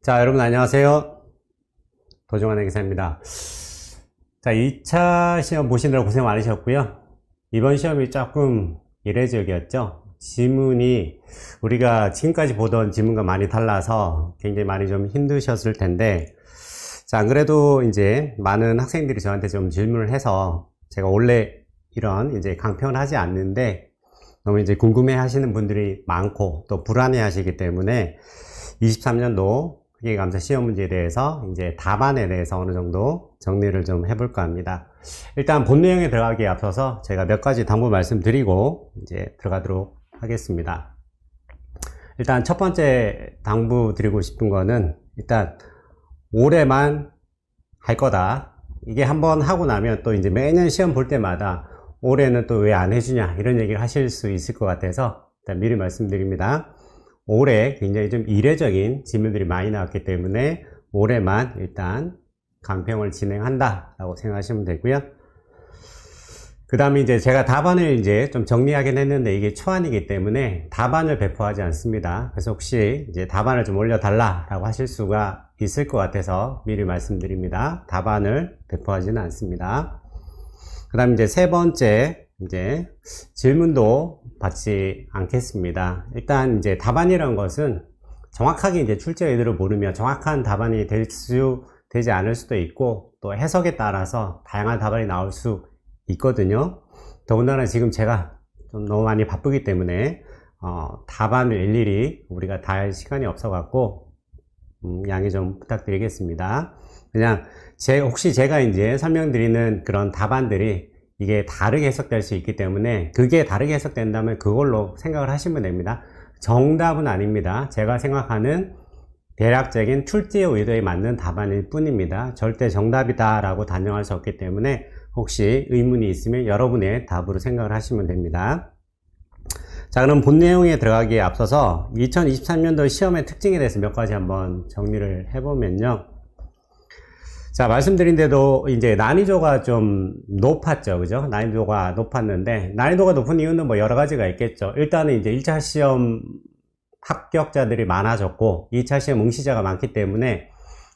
자, 여러분 안녕하세요. 도종환 기사입니다. 자, 2차 시험 보시느라 고생 많으셨고요. 이번 시험이 조금 이례적이었죠. 지문이 우리가 지금까지 보던 지문과 많이 달라서 굉장히 많이 좀 힘드셨을 텐데, 자, 안 그래도 이제 많은 학생들이 저한테 좀 질문을 해서 제가 원래 이런 이제 강평을 하지 않는데 너무 이제 궁금해 하시는 분들이 많고 또 불안해 하시기 때문에 23년도 회계감사 시험 문제에 대해서 이제 답안에 대해서 어느 정도 정리를 좀 해볼까 합니다. 일단 본 내용에 들어가기에 앞서서 제가 몇 가지 당부 말씀드리고 이제 들어가도록 하겠습니다. 일단 첫 번째 당부 드리고 싶은 거는 일단 올해만 할 거다. 이게 한번 하고 나면 또 이제 매년 시험 볼 때마다 올해는 또 왜 안 해주냐 이런 얘기를 하실 수 있을 것 같아서 일단 미리 말씀드립니다. 올해 굉장히 좀 이례적인 지문들이 많이 나왔기 때문에 올해만 일단 강평을 진행한다 라고 생각하시면 되고요. 그 다음에 이제 제가 답안을 이제 좀 정리하긴 했는데 이게 초안이기 때문에 답안을 배포하지 않습니다. 그래서 혹시 이제 답안을 좀 올려달라 라고 하실 수가 있을 것 같아서 미리 말씀드립니다. 답안을 배포하지는 않습니다. 그 다음에 이제 세 번째, 이제 질문도 받지 않겠습니다. 일단 이제 답안이라는 것은 정확하게 이제 출제 의도를 모르면 정확한 답안이 되지 않을 수도 있고 또 해석에 따라서 다양한 답안이 나올 수 있거든요. 더군다나 지금 제가 좀 너무 많이 바쁘기 때문에 답안을 일일이 우리가 다 할 시간이 없어 갖고 양해 좀 부탁드리겠습니다. 그냥 혹시 제가 이제 설명드리는 그런 답안들이 이게 다르게 해석될 수 있기 때문에 그게 다르게 해석된다면 그걸로 생각을 하시면 됩니다. 정답은 아닙니다. 제가 생각하는 대략적인 출제 의도에 맞는 답안일 뿐입니다. 절대 정답이다 라고 단정할 수 없기 때문에 혹시 의문이 있으면 여러분의 답으로 생각을 하시면 됩니다. 자, 그럼 본 내용에 들어가기에 앞서서 2023년도 시험의 특징에 대해서 몇 가지 한번 정리를 해보면요. 자, 말씀드린 대로 이제 난이도가 좀 높았죠. 그죠? 난이도가 높았는데, 난이도가 높은 이유는 뭐 여러 가지가 있겠죠. 일단은 이제 1차 시험 합격자들이 많아졌고, 2차 시험 응시자가 많기 때문에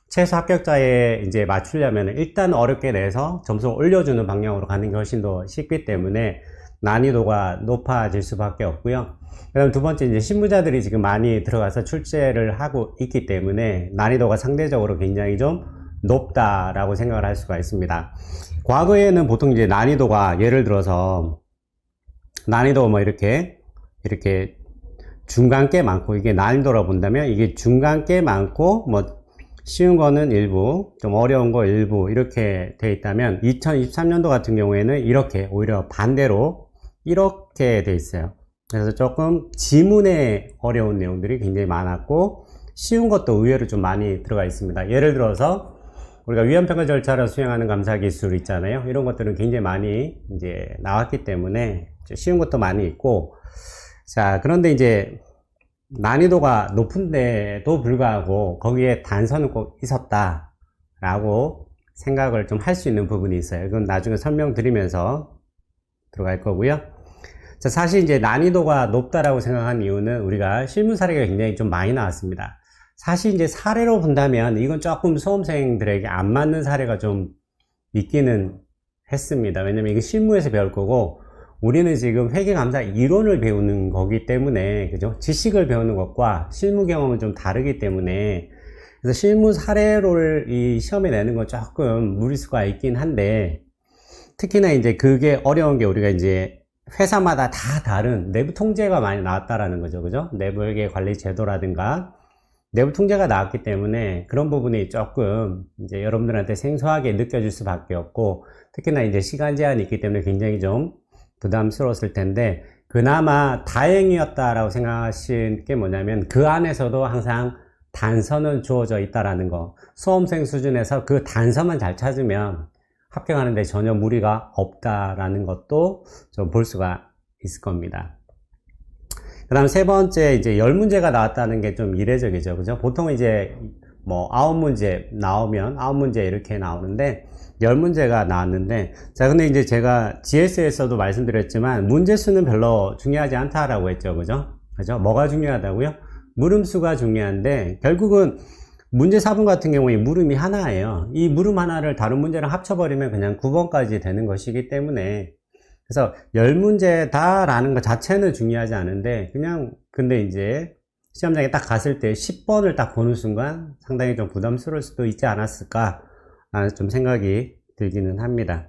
최소 합격자에 이제 맞추려면 일단 어렵게 내서 점수를 올려주는 방향으로 가는 게 훨씬 더 쉽기 때문에 난이도가 높아질 수밖에 없고요. 그 다음 두 번째, 이제 신무자들이 지금 많이 들어가서 출제를 하고 있기 때문에 난이도가 상대적으로 굉장히 좀 높다라고 생각을 할 수가 있습니다. 과거에는 보통 이제 난이도가 예를 들어서 난이도가 뭐 이렇게 중간 꽤 많고 이게 난이도라고 본다면 이게 중간 꽤 많고 뭐 쉬운 거는 일부 좀 어려운 거 일부 이렇게 돼 있다면 2023년도 같은 경우에는 이렇게 오히려 반대로 이렇게 돼 있어요. 그래서 조금 지문에 어려운 내용들이 굉장히 많았고 쉬운 것도 의외로 좀 많이 들어가 있습니다. 예를 들어서 우리가 위헌평가 절차를 수행하는 감사 기술 있잖아요. 이런 것들은 굉장히 많이 이제 나왔기 때문에 쉬운 것도 많이 있고, 자, 그런데 이제 난이도가 높은데도 불구하고 거기에 단서는 꼭 있었다라고 생각을 좀 할 수 있는 부분이 있어요. 이건 나중에 설명드리면서 들어갈 거고요. 자, 사실 이제 난이도가 높다라고 생각한 이유는 우리가 실무 사례가 굉장히 좀 많이 나왔습니다. 사실 이제 사례로 본다면 이건 조금 수험생들에게 안 맞는 사례가 좀 있기는 했습니다. 왜냐면 이게 실무에서 배울 거고 우리는 지금 회계감사 이론을 배우는 거기 때문에 그죠? 지식을 배우는 것과 실무 경험은 좀 다르기 때문에 그래서 실무 사례를 이 시험에 내는 건 조금 무리수가 있긴 한데 특히나 이제 그게 어려운 게 우리가 이제 회사마다 다 다른 내부 통제가 많이 나왔다라는 거죠. 그죠? 내부 회계 관리 제도라든가 내부 통제가 나왔기 때문에 그런 부분이 조금 이제 여러분들한테 생소하게 느껴질 수밖에 없고 특히나 이제 시간 제한이 있기 때문에 굉장히 좀 부담스러웠을 텐데 그나마 다행이었다라고 생각하신 게 뭐냐면 그 안에서도 항상 단서는 주어져 있다라는 거. 수험생 수준에서 그 단서만 잘 찾으면 합격하는데 전혀 무리가 없다라는 것도 좀 볼 수가 있을 겁니다. 그 다음 세 번째, 이제 10문제가 나왔다는 게 좀 이례적이죠. 그죠? 보통 이제 뭐 9문제 나오면 9문제 이렇게 나오는데 10문제가 나왔는데 자, 근데 이제 제가 GS에서도 말씀드렸지만 문제수는 별로 중요하지 않다라고 했죠. 그죠? 뭐가 중요하다고요? 물음수가 중요한데 결국은 문제 4번 같은 경우에 물음이 하나예요. 이 물음 하나를 다른 문제랑 합쳐버리면 그냥 9번까지 되는 것이기 때문에, 그래서 10문제 다라는 것 자체는 중요하지 않은데, 그냥 근데 이제 시험장에 딱 갔을 때 10번을 딱 보는 순간 상당히 좀 부담스러울 수도 있지 않았을까 라는 좀 생각이 들기는 합니다.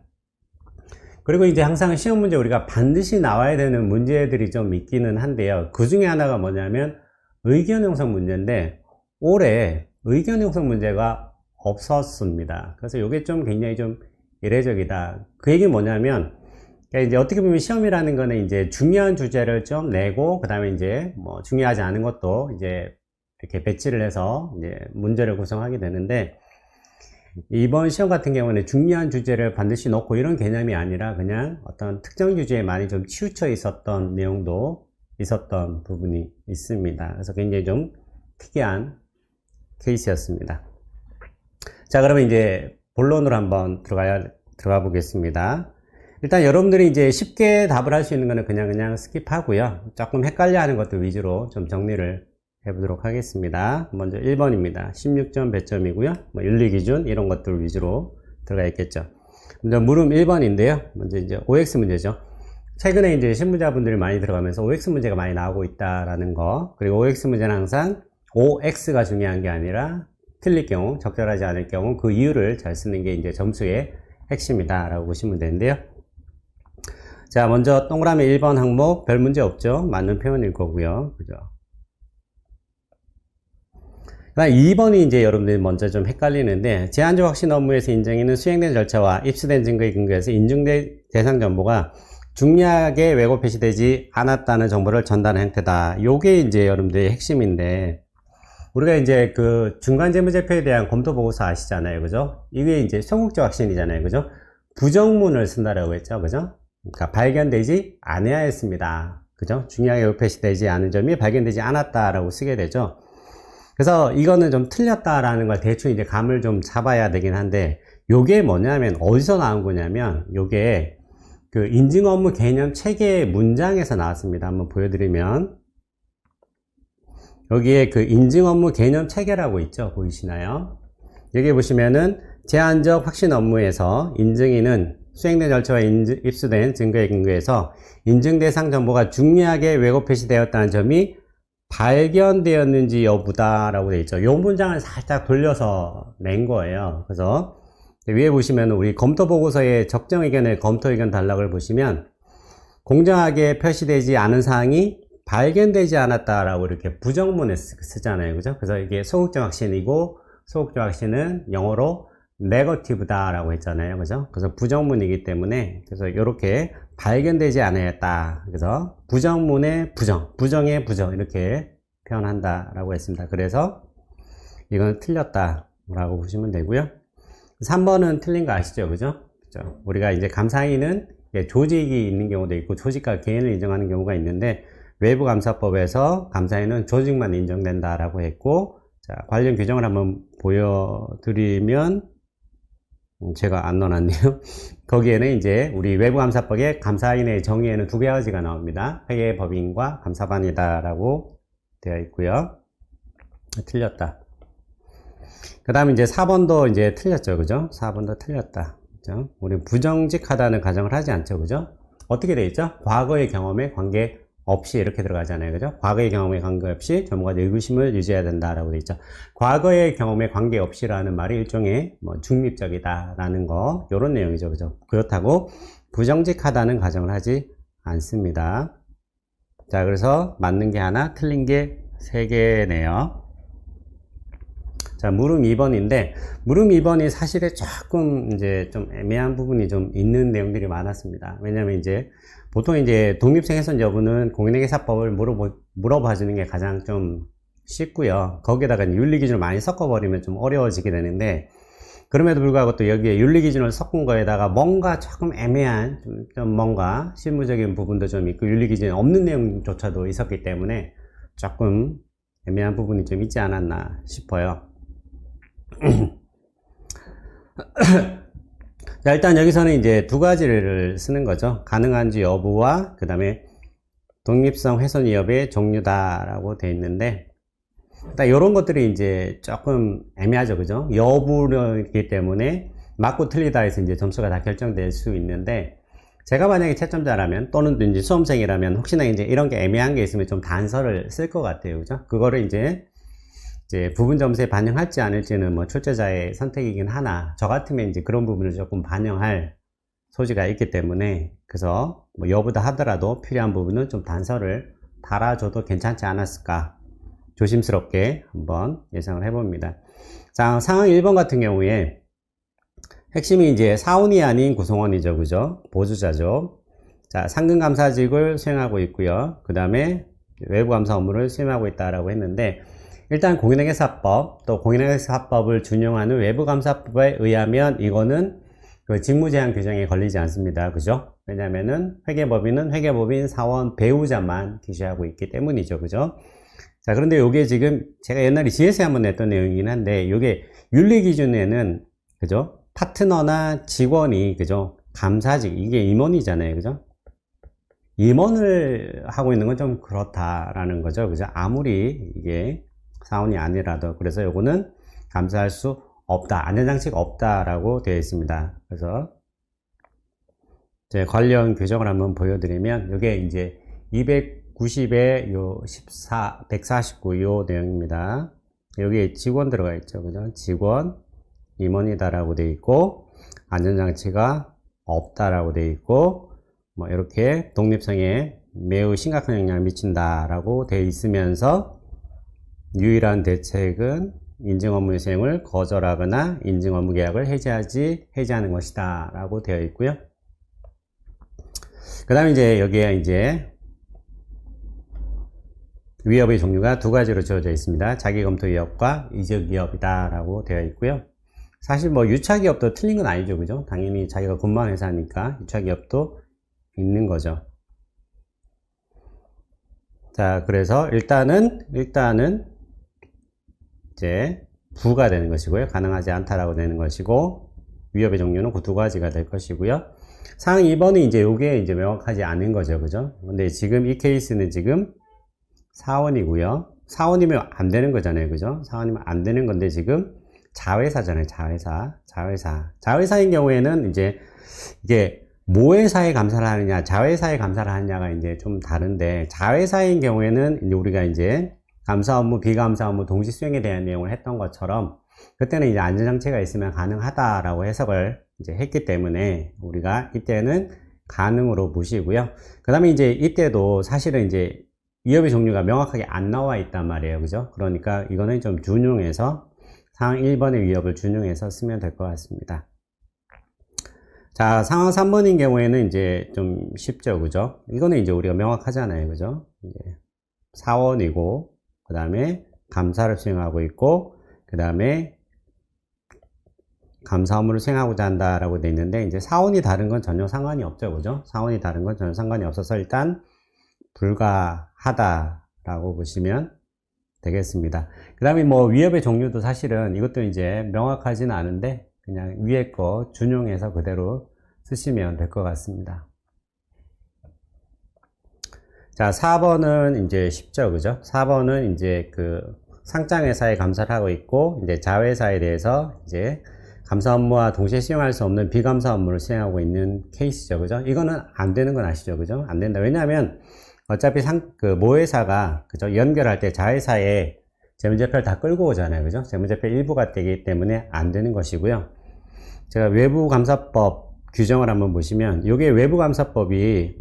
그리고 이제 항상 시험 문제 우리가 반드시 나와야 되는 문제들이 좀 있기는 한데요. 그 중에 하나가 뭐냐면 의견 형성 문제인데, 올해 의견 형성 문제가 없었습니다. 그래서 이게 좀 굉장히 좀 이례적이다. 그 얘기는 뭐냐면, 그러니까 이제 어떻게 보면 시험이라는 거는 이제 중요한 주제를 좀 내고, 그 다음에 이제 뭐 중요하지 않은 것도 이제 이렇게 배치를 해서 이제 문제를 구성하게 되는데, 이번 시험 같은 경우는 중요한 주제를 반드시 넣고 이런 개념이 아니라 그냥 어떤 특정 주제에 많이 좀 치우쳐 있었던 내용도 있었던 부분이 있습니다. 그래서 굉장히 좀 특이한 케이스였습니다. 자, 그러면 이제 본론으로 한번 들어가 보겠습니다. 일단 여러분들이 이제 쉽게 답을 할 수 있는 거는 그냥 스킵하고요. 조금 헷갈려 하는 것들 위주로 좀 정리를 해보도록 하겠습니다. 먼저 1번입니다. 16점 배점이고요. 뭐 윤리 기준 이런 것들 위주로 들어가 있겠죠. 먼저 물음 1번인데요. 먼저 이제 OX 문제죠. 최근에 이제 신문자분들이 많이 들어가면서 OX 문제가 많이 나오고 있다라는 거. 그리고 OX 문제는 항상 OX가 중요한 게 아니라 틀릴 경우, 적절하지 않을 경우 그 이유를 잘 쓰는 게 이제 점수의 핵심이다라고 보시면 되는데요. 자, 먼저 동그라미 1번 항목 별 문제 없죠. 맞는 표현일 거고요. 그죠? 그다음 2번이 이제 여러분들이 먼저 좀 헷갈리는데, 제한적 확신 업무에서 인정인은 수행된 절차와 입수된 증거에 근거해서 인증된 대상 정보가 중요하게 왜곡 표시되지 않았다는 정보를 전달하는 형태다. 요게 이제 여러분들의 핵심인데, 우리가 이제 그 중간재무제표에 대한 검토 보고서 아시잖아요. 그죠? 이게 이제 소극적 확신이잖아요. 그죠? 부정문을 쓴다라고 했죠. 그죠? 그러니까 발견되지 않아야 했습니다. 그죠? 중요하게 왜곡 표시되지 않은 점이 발견되지 않았다라고 쓰게 되죠. 그래서 이거는 좀 틀렸다라는 걸 대충 이제 감을 좀 잡아야 되긴 한데, 요게 뭐냐면 어디서 나온 거냐면, 요게 그 인증 업무 개념 체계 문장에서 나왔습니다. 한번 보여드리면, 여기에 그 인증 업무 개념 체계라고 있죠. 보이시나요? 여기 보시면은 제한적 확신 업무에서 인증인은 수행된 절차와 입수된 증거에 근거해서 인증 대상 정보가 중요하게 왜곡 표시되었다는 점이 발견되었는지 여부다라고 되어 있죠. 이 문장을 살짝 돌려서 낸 거예요. 그래서 위에 보시면 우리 검토 보고서의 적정 의견의 검토 의견 단락을 보시면 공정하게 표시되지 않은 사항이 발견되지 않았다라고 이렇게 부정문에 쓰잖아요. 그죠? 그래서 이게 소극적 확신이고, 소극적 확신은 영어로 negative다라고 했잖아요. 그죠? 그래서 부정문이기 때문에, 그래서 이렇게 발견되지 않았다. 그래서 부정문의 부정의 부정 이렇게 표현한다라고 했습니다. 그래서 이건 틀렸다라고 보시면 되고요. 3번은 틀린 거 아시죠? 그죠? 그죠? 우리가 이제 감사인은 조직이 있는 경우도 있고 조직과 개인을 인정하는 경우가 있는데, 외부감사법에서 감사인은 조직만 인정된다라고 했고, 자, 관련 규정을 한번 보여드리면, 제가 안 넣어놨네요. 거기에는 이제 우리 외부감사법의 감사인의 정의에는 두 가지가 나옵니다. 회계법인과 감사반이다라고 되어 있고요. 틀렸다. 그 다음에 이제 4번도 이제 틀렸죠. 그죠? 4번도 틀렸다. 그죠? 우리 부정직하다는 가정을 하지 않죠. 그죠? 어떻게 되어 있죠? 과거의 경험에 관계 없이 이렇게 들어가잖아요. 그죠? 과거의 경험에 관계없이 전문가의 의구심을 유지해야 된다라고 되어 있죠. 과거의 경험에 관계없이라는 말이 일종의 뭐 중립적이다라는 거, 요런 내용이죠. 그죠? 그렇다고 부정직하다는 가정을 하지 않습니다. 자, 그래서 맞는 게 하나, 틀린 게 3개네요. 자, 물음 2번인데, 물음 2번이 사실에 조금 이제 좀 애매한 부분이 좀 있는 내용들이 많았습니다. 왜냐면 이제 보통 이제 독립생 해선 여부는 공인회계사법을 물어봐 주는 게 가장 좀 쉽고요. 거기에다가 윤리기준을 많이 섞어버리면 좀 어려워지게 되는데, 그럼에도 불구하고 또 여기에 윤리기준을 섞은 거에다가 뭔가 조금 애매한, 좀 뭔가 실무적인 부분도 좀 있고, 윤리기준이 없는 내용조차도 있었기 때문에 조금 애매한 부분이 좀 있지 않았나 싶어요. 자, 일단 여기서는 이제 두 가지를 쓰는 거죠. 가능한지 여부와 그 다음에 독립성 훼손 위협의 종류다라고 되어 있는데, 이런 것들이 이제 조금 애매하죠, 그죠? 여부이기 때문에 맞고 틀리다 해서 이제 점수가 다 결정될 수 있는데, 제가 만약에 채점자라면 또는 이제 수험생이라면 혹시나 이제 이런 게 애매한 게 있으면 좀 단서를 쓸 것 같아요, 그죠? 그거를 이제 부분 점수에 반영할지 않을지는 뭐 출제자의 선택이긴 하나, 저 같으면 이제 그런 부분을 조금 반영할 소지가 있기 때문에, 그래서 뭐 여부다 하더라도 필요한 부분은 좀 단서를 달아줘도 괜찮지 않았을까, 조심스럽게 한번 예상을 해봅니다. 자, 상황 1번 같은 경우에 핵심이 이제 사원이 아닌 구성원이죠, 그죠? 보수자죠. 자, 상근감사직을 수행하고 있고요. 그 다음에 외부감사 업무를 수행하고 있다라고 했는데, 일단 공인회계사법, 또 공인회계사법을 준용하는 외부감사법에 의하면 이거는 그 직무제한 규정에 걸리지 않습니다, 그죠? 왜냐면은 회계법인은 회계법인 사원 배우자만 기재하고 있기 때문이죠, 그죠? 자, 그런데 요게 지금 제가 옛날에 GS에 한번 냈던 내용이긴 한데, 요게 윤리기준에는, 그죠? 파트너나 직원이, 그죠? 감사직, 이게 임원이잖아요, 그죠? 임원을 하고 있는 건 좀 그렇다라는 거죠, 그죠? 아무리 이게 사원이 아니라도. 그래서 요거는 감사할 수 없다, 안전장치가 없다라고 되어 있습니다. 그래서 이제 관련 규정을 한번 보여드리면, 요게 이제 290의 요 149 요 내용입니다. 여기에 직원 들어가 있죠, 그죠? 직원, 임원이다라고 되어 있고, 안전장치가 없다라고 되어 있고, 뭐 이렇게 독립성에 매우 심각한 영향을 미친다라고 되어 있으면서, 유일한 대책은 인증 업무의 수행을 거절하거나 인증 업무 계약을 해지하는 것이다 라고 되어 있고요. 그 다음에 이제 여기에 이제 위협의 종류가 두 가지로 주어져 있습니다. 자기검토 위협과 이적 위협이다 라고 되어 있고요. 사실 뭐 유차기업도 틀린 건 아니죠, 그죠? 당연히 자기가 근무한 회사니까 유차기업도 있는 거죠. 자, 그래서 일단은 이제 부가 되는 것이고요. 가능하지 않다라고 되는 것이고, 위협의 종류는 그 두 가지가 될 것이고요. 상황 2번은 이제 요게 이제 명확하지 않은 거죠, 그죠? 근데 지금 이 케이스는 지금 사원이고요. 사원이면 안 되는 거잖아요, 그죠? 사원이면 안 되는 건데 지금 자회사잖아요, 자회사인 경우에는 이제 이게 모회사에 감사를 하느냐, 자회사에 감사를 하느냐가 이제 좀 다른데, 자회사인 경우에는 이제 우리가 이제 감사 업무, 비감사 업무 동시 수행에 대한 내용을 했던 것처럼, 그때는 이제 안전장치가 있으면 가능하다라고 해석을 이제 했기 때문에, 우리가 이때는 가능으로 보시고요. 그 다음에 이제 이때도 사실은 이제 위협의 종류가 명확하게 안 나와 있단 말이에요, 그죠? 그러니까 이거는 좀 준용해서, 상황 1번의 위협을 준용해서 쓰면 될 것 같습니다. 자, 상황 3번인 경우에는 이제 좀 쉽죠, 그죠? 이거는 이제 우리가 명확하잖아요, 그죠? 이제 사원이고, 그 다음에 감사를 수행하고 있고, 그 다음에 감사 업무를 수행하고자 한다라고 되어 있는데, 이제 사원이 다른 건 전혀 상관이 없죠, 그죠? 사원이 다른 건 전혀 상관이 없어서 일단 불가하다라고 보시면 되겠습니다. 그 다음에 뭐 위협의 종류도 사실은 이것도 이제 명확하지는 않은데, 그냥 위에 거 준용해서 그대로 쓰시면 될 것 같습니다. 자, 4번은 이제 쉽죠, 그죠? 4번은 이제 그 상장회사에 감사를 하고 있고, 이제 자회사에 대해서 이제 감사 업무와 동시에 수행할 수 없는 비감사 업무를 수행하고 있는 케이스죠, 그죠? 이거는 안 되는 건 아시죠, 그죠? 안 된다. 왜냐하면 어차피 모회사가, 그죠? 연결할 때 자회사에 재무제표를 다 끌고 오잖아요, 그죠? 재무제표 일부가 되기 때문에 안 되는 것이고요. 제가 외부감사법 규정을 한번 보시면, 이게 외부감사법이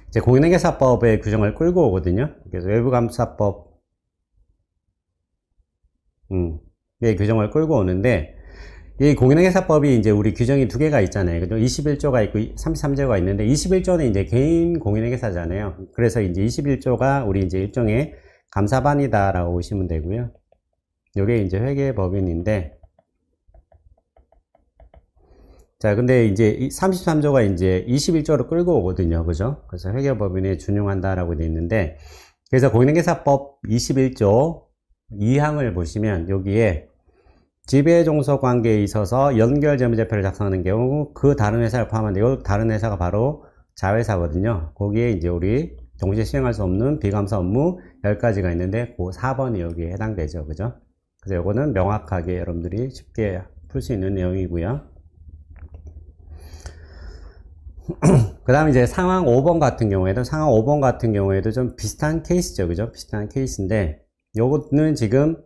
이제 공인회계사법의 규정을 끌고 오거든요. 그래서 외부감사법, 의 규정을 끌고 오는데, 이 공인회계사법이 이제 우리 규정이 두 개가 있잖아요. 그죠? 21조가 있고 33조가 있는데, 21조는 이제 개인 공인회계사잖아요. 그래서 이제 21조가 우리 이제 일종의 감사반이다라고 보시면 되고요. 요게 이제 회계법인인데, 자, 근데 이제 33조가 이제 21조로 끌고 오거든요, 그죠? 그래서 회계법인에 준용한다라고 되어 있는데, 그래서 공인회계사법 21조 2항을 보시면 여기에 지배종속 관계에 있어서 연결 재무제표를 작성하는 경우 그 다른 회사를 포함한데, 이 다른 회사가 바로 자회사거든요. 거기에 이제 우리 동시에 수행할 수 없는 비감사 업무 10가지가 있는데 그 4번이 여기에 해당되죠. 그죠? 그래서 요거는 명확하게 여러분들이 쉽게 풀 수 있는 내용이고요. 그 다음에 이제 상황 5번 같은 경우에도 좀 비슷한 케이스죠. 그죠? 비슷한 케이스인데 요거는 지금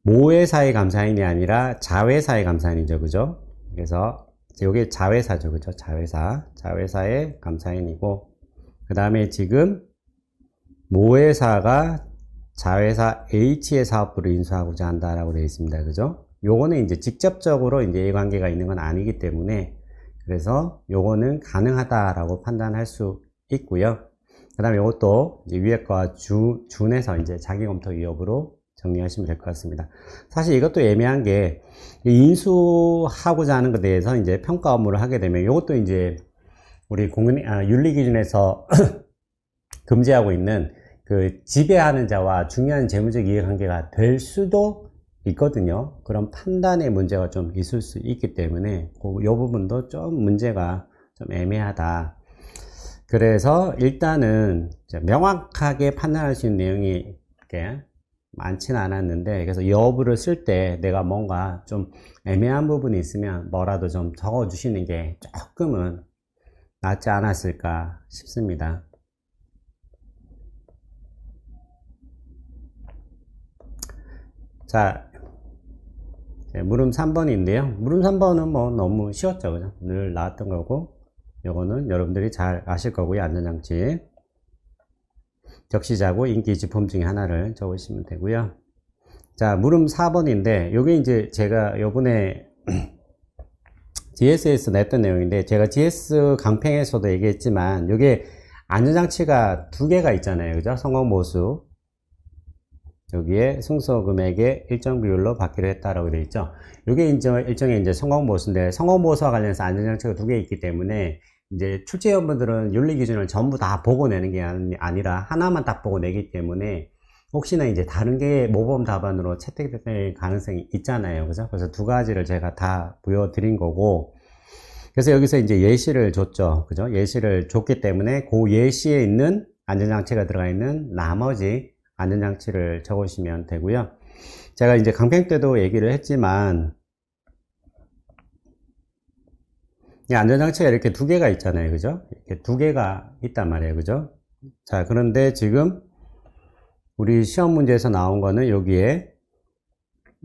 모회사의 감사인이 아니라 자회사의 감사인이죠. 그죠? 그래서 요게 자회사죠. 그죠? 자회사의 감사인이고, 그 다음에 지금 모회사가 자회사 H의 사업부를 인수하고자 한다라고 되어 있습니다. 그죠? 요거는 이제 직접적으로 이제 이해관계가 있는 건 아니기 때문에, 그래서 요거는 가능하다라고 판단할 수 있고요. 그 다음에 요것도 이제 위에 거와 준해서 이제 자기검토 위협으로 정리하시면 될 것 같습니다. 사실 이것도 애매한 게, 인수하고자 하는 것에 대해서 이제 평가 업무를 하게 되면 이것도 이제 우리 윤리기준에서 금지하고 있는 그 지배하는 자와 중요한 재무적 이해관계가 될 수도 있거든요. 그런 판단의 문제가 좀 있을 수 있기 때문에 이 부분도 좀 문제가 좀 애매하다. 그래서 일단은 명확하게 판단할 수 있는 내용이 이렇게 많지는 않았는데, 그래서 여부를 쓸 때 내가 뭔가 좀 애매한 부분이 있으면 뭐라도 좀 적어 주시는 게 조금은 낫지 않았을까 싶습니다. 자, 물음 3번인데요. 물음 3번은 뭐 너무 쉬웠죠. 그죠? 늘 나왔던 거고, 요거는 여러분들이 잘 아실 거고요. 안전장치. 적시자고 인기지품 중에 하나를 적으시면 되고요. 자, 물음 4번인데, 요게 이제 제가 요번에 GS에서 냈던 내용인데, 제가 GS 강평에서도 얘기했지만, 요게 안전장치가 두 개가 있잖아요. 그죠? 성공보수. 여기에 승소금액의 일정 비율로 받기로 했다라고 되어 있죠. 요게 이제 일종의 이제 성공보수인데, 성공보수와 관련해서 안전장치가 두 개 있기 때문에, 이제 출제위원분들은 윤리기준을 전부 다 보고 내는 게 아니라 하나만 딱 보고 내기 때문에 혹시나 이제 다른 게 모범 답안으로 채택될 가능성이 있잖아요. 그죠? 그래서 두 가지를 제가 다 보여드린 거고, 그래서 여기서 이제 예시를 줬죠. 그죠? 예시를 줬기 때문에 그 예시에 있는 안전장치가 들어가 있는 나머지 안전장치를 적으시면 되고요. 제가 이제 강평 때도 얘기를 했지만, 안전장치가 이렇게 두 개가 있잖아요. 그죠? 이렇게 두 개가 있단 말이에요. 그죠? 자, 그런데 지금 우리 시험 문제에서 나온 거는 여기에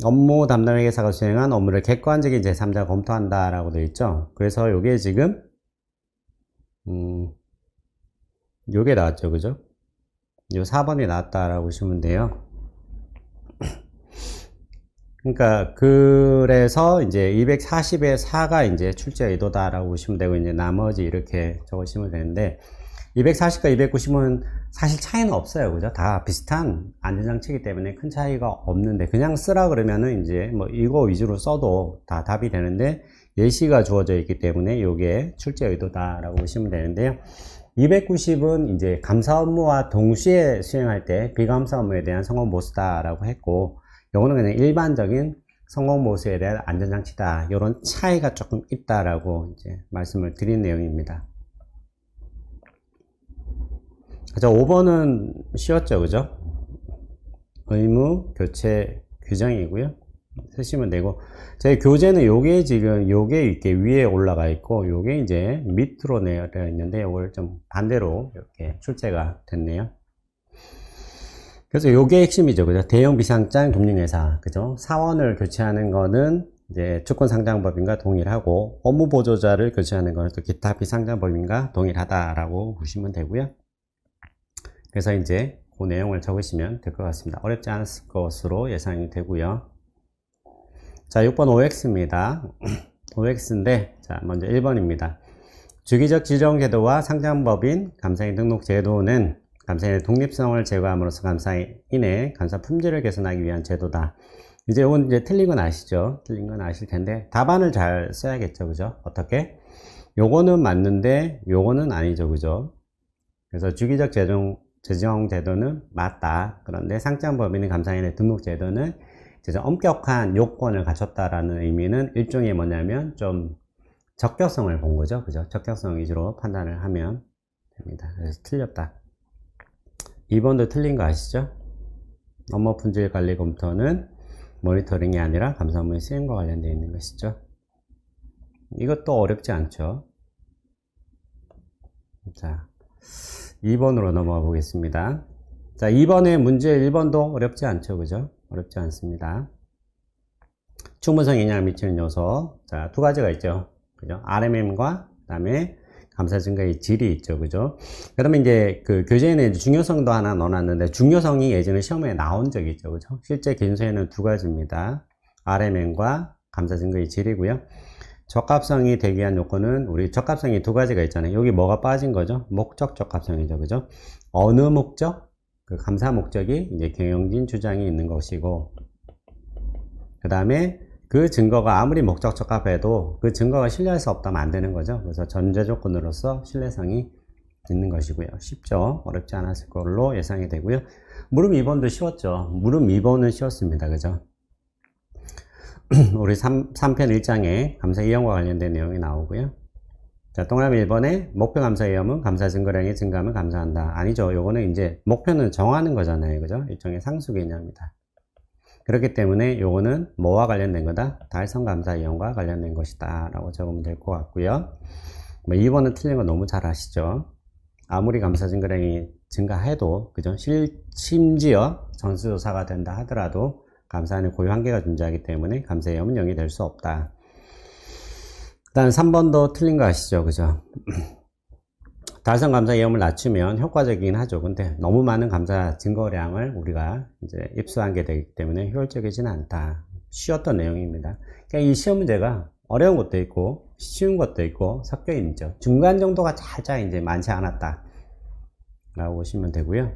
업무 담당 회계사가 수행한 업무를 객관적인 제3자가 검토한다 라고 되어 있죠. 그래서 요게 지금 요게 나왔죠. 그죠? 요 4번이 나왔다라고 보시면 돼요. 그러니까 그래서 이제 240의 4가 이제 출제 의도다라고 보시면 되고, 이제 나머지 이렇게 적으시면 되는데, 240과 290은 사실 차이는 없어요. 그죠? 다 비슷한 안전장치이기 때문에 큰 차이가 없는데, 그냥 쓰라 그러면은 이제 뭐 이거 위주로 써도 다 답이 되는데, 예시가 주어져 있기 때문에 이게 출제 의도다라고 보시면 되는데요. 290은 이제 감사 업무와 동시에 수행할 때 비감사 업무에 대한 성공 보수다라고 했고, 요거는 그냥 일반적인 성공보수에 대한 안전장치다. 이런 차이가 조금 있다라고 이제 말씀을 드린 내용입니다. 그죠? 5번은 쉬웠죠. 그죠? 의무 교체 규정이고요. 쓰시면 되고, 저희 교재는 요게 지금 요게 이렇게 위에 올라가 있고, 요게 이제 밑으로 내려 있는데, 요걸 좀 반대로 이렇게 출제가 됐네요. 그래서 요게 핵심이죠. 그죠? 대형 비상장 금융회사. 그죠? 사원을 교체하는 거는 이제 주권상장법인과 동일하고, 업무보조자를 교체하는 거는 또 기타 비상장법인과 동일하다라고 보시면 되고요. 그래서 이제 그 내용을 적으시면 될 것 같습니다. 어렵지 않을 것으로 예상이 되고요. 자, 6번 OX입니다. OX인데, 자, 먼저 1번입니다. 주기적 지정제도와 상장법인 감사인 등록제도는 감사인의 독립성을 제고함으로써 감사인의 감사 품질을 개선하기 위한 제도다. 이제 이건 이제 틀린 건 아시죠? 틀린 건 아실 텐데, 답안을 잘 써야겠죠. 그죠? 어떻게? 요거는 맞는데, 요거는 아니죠. 그죠? 그래서 주기적 재정제도는 맞다. 그런데 상장법인의 감사인의 등록제도는 엄격한 요건을 갖췄다라는 의미는 일종의 뭐냐면 좀 적격성을 본 거죠. 그죠? 적격성 위주로 판단을 하면 됩니다. 그래서 틀렸다. 2번도 틀린 거 아시죠? 업무 품질 관리 검토는 모니터링이 아니라 감사 업무의 수행과 관련되어 있는 것이죠. 이것도 어렵지 않죠. 자, 2번으로 넘어가 보겠습니다. 자, 2번의 문제 1번도 어렵지 않죠. 그죠? 어렵지 않습니다. 충분성 영향을 미치는 요소. 자, 두 가지가 있죠. 그죠? RMM과 그 다음에 감사 증거의 질이 있죠. 그죠? 그러면 이제 그 교재에는 이제 중요성도 하나 넣어놨는데, 중요성이 예전에 시험에 나온 적이 있죠. 그죠? 실제 개인수에는 두 가지입니다. RMM과 감사 증거의 질이고요. 적합성이 되기 위한 요건은, 우리 적합성이 두 가지가 있잖아요. 여기 뭐가 빠진 거죠? 목적 적합성이죠. 그죠? 어느 목적? 그 감사 목적이 이제 경영진 주장이 있는 것이고, 그 다음에 그 증거가 아무리 목적 적합해도 그 증거가 신뢰할 수 없다면 안 되는 거죠. 그래서 전제 조건으로서 신뢰성이 있는 것이고요. 쉽죠? 어렵지 않았을 걸로 예상이 되고요. 물음 2번도 쉬웠죠. 물음 2번은 쉬웠습니다. 그죠? 우리 3편 1장에 감사 이형과 관련된 내용이 나오고요. 자, 동그라미 1번에 목표 감사 위험은 감사 증거량이 증가하면 감사한다. 아니죠. 요거는 이제 목표는 정하는 거잖아요. 그죠? 일종의 상수 개념이다. 그렇기 때문에 요거는 뭐와 관련된 거다? 달성 감사 위험과 관련된 것이다 라고 적으면 될 것 같고요. 뭐 2번은 틀린 거 너무 잘 아시죠? 아무리 감사 증거량이 증가해도, 그죠? 심지어 전수조사가 된다 하더라도 감사하는 고유 한계가 존재하기 때문에 감사 위험은 0이 될 수 없다. 그 다음 3번도 틀린 거 아시죠? 그죠? 달성 감사 위험을 낮추면 효과적이긴 하죠. 근데 너무 많은 감사 증거량을 우리가 이제 입수하게 되기 때문에 효율적이지는 않다. 쉬웠던 내용입니다. 그러니까 이 시험 문제가 어려운 것도 있고 쉬운 것도 있고 섞여 있죠. 중간 정도가 살짝 이제 많지 않았다 라고 보시면 되고요.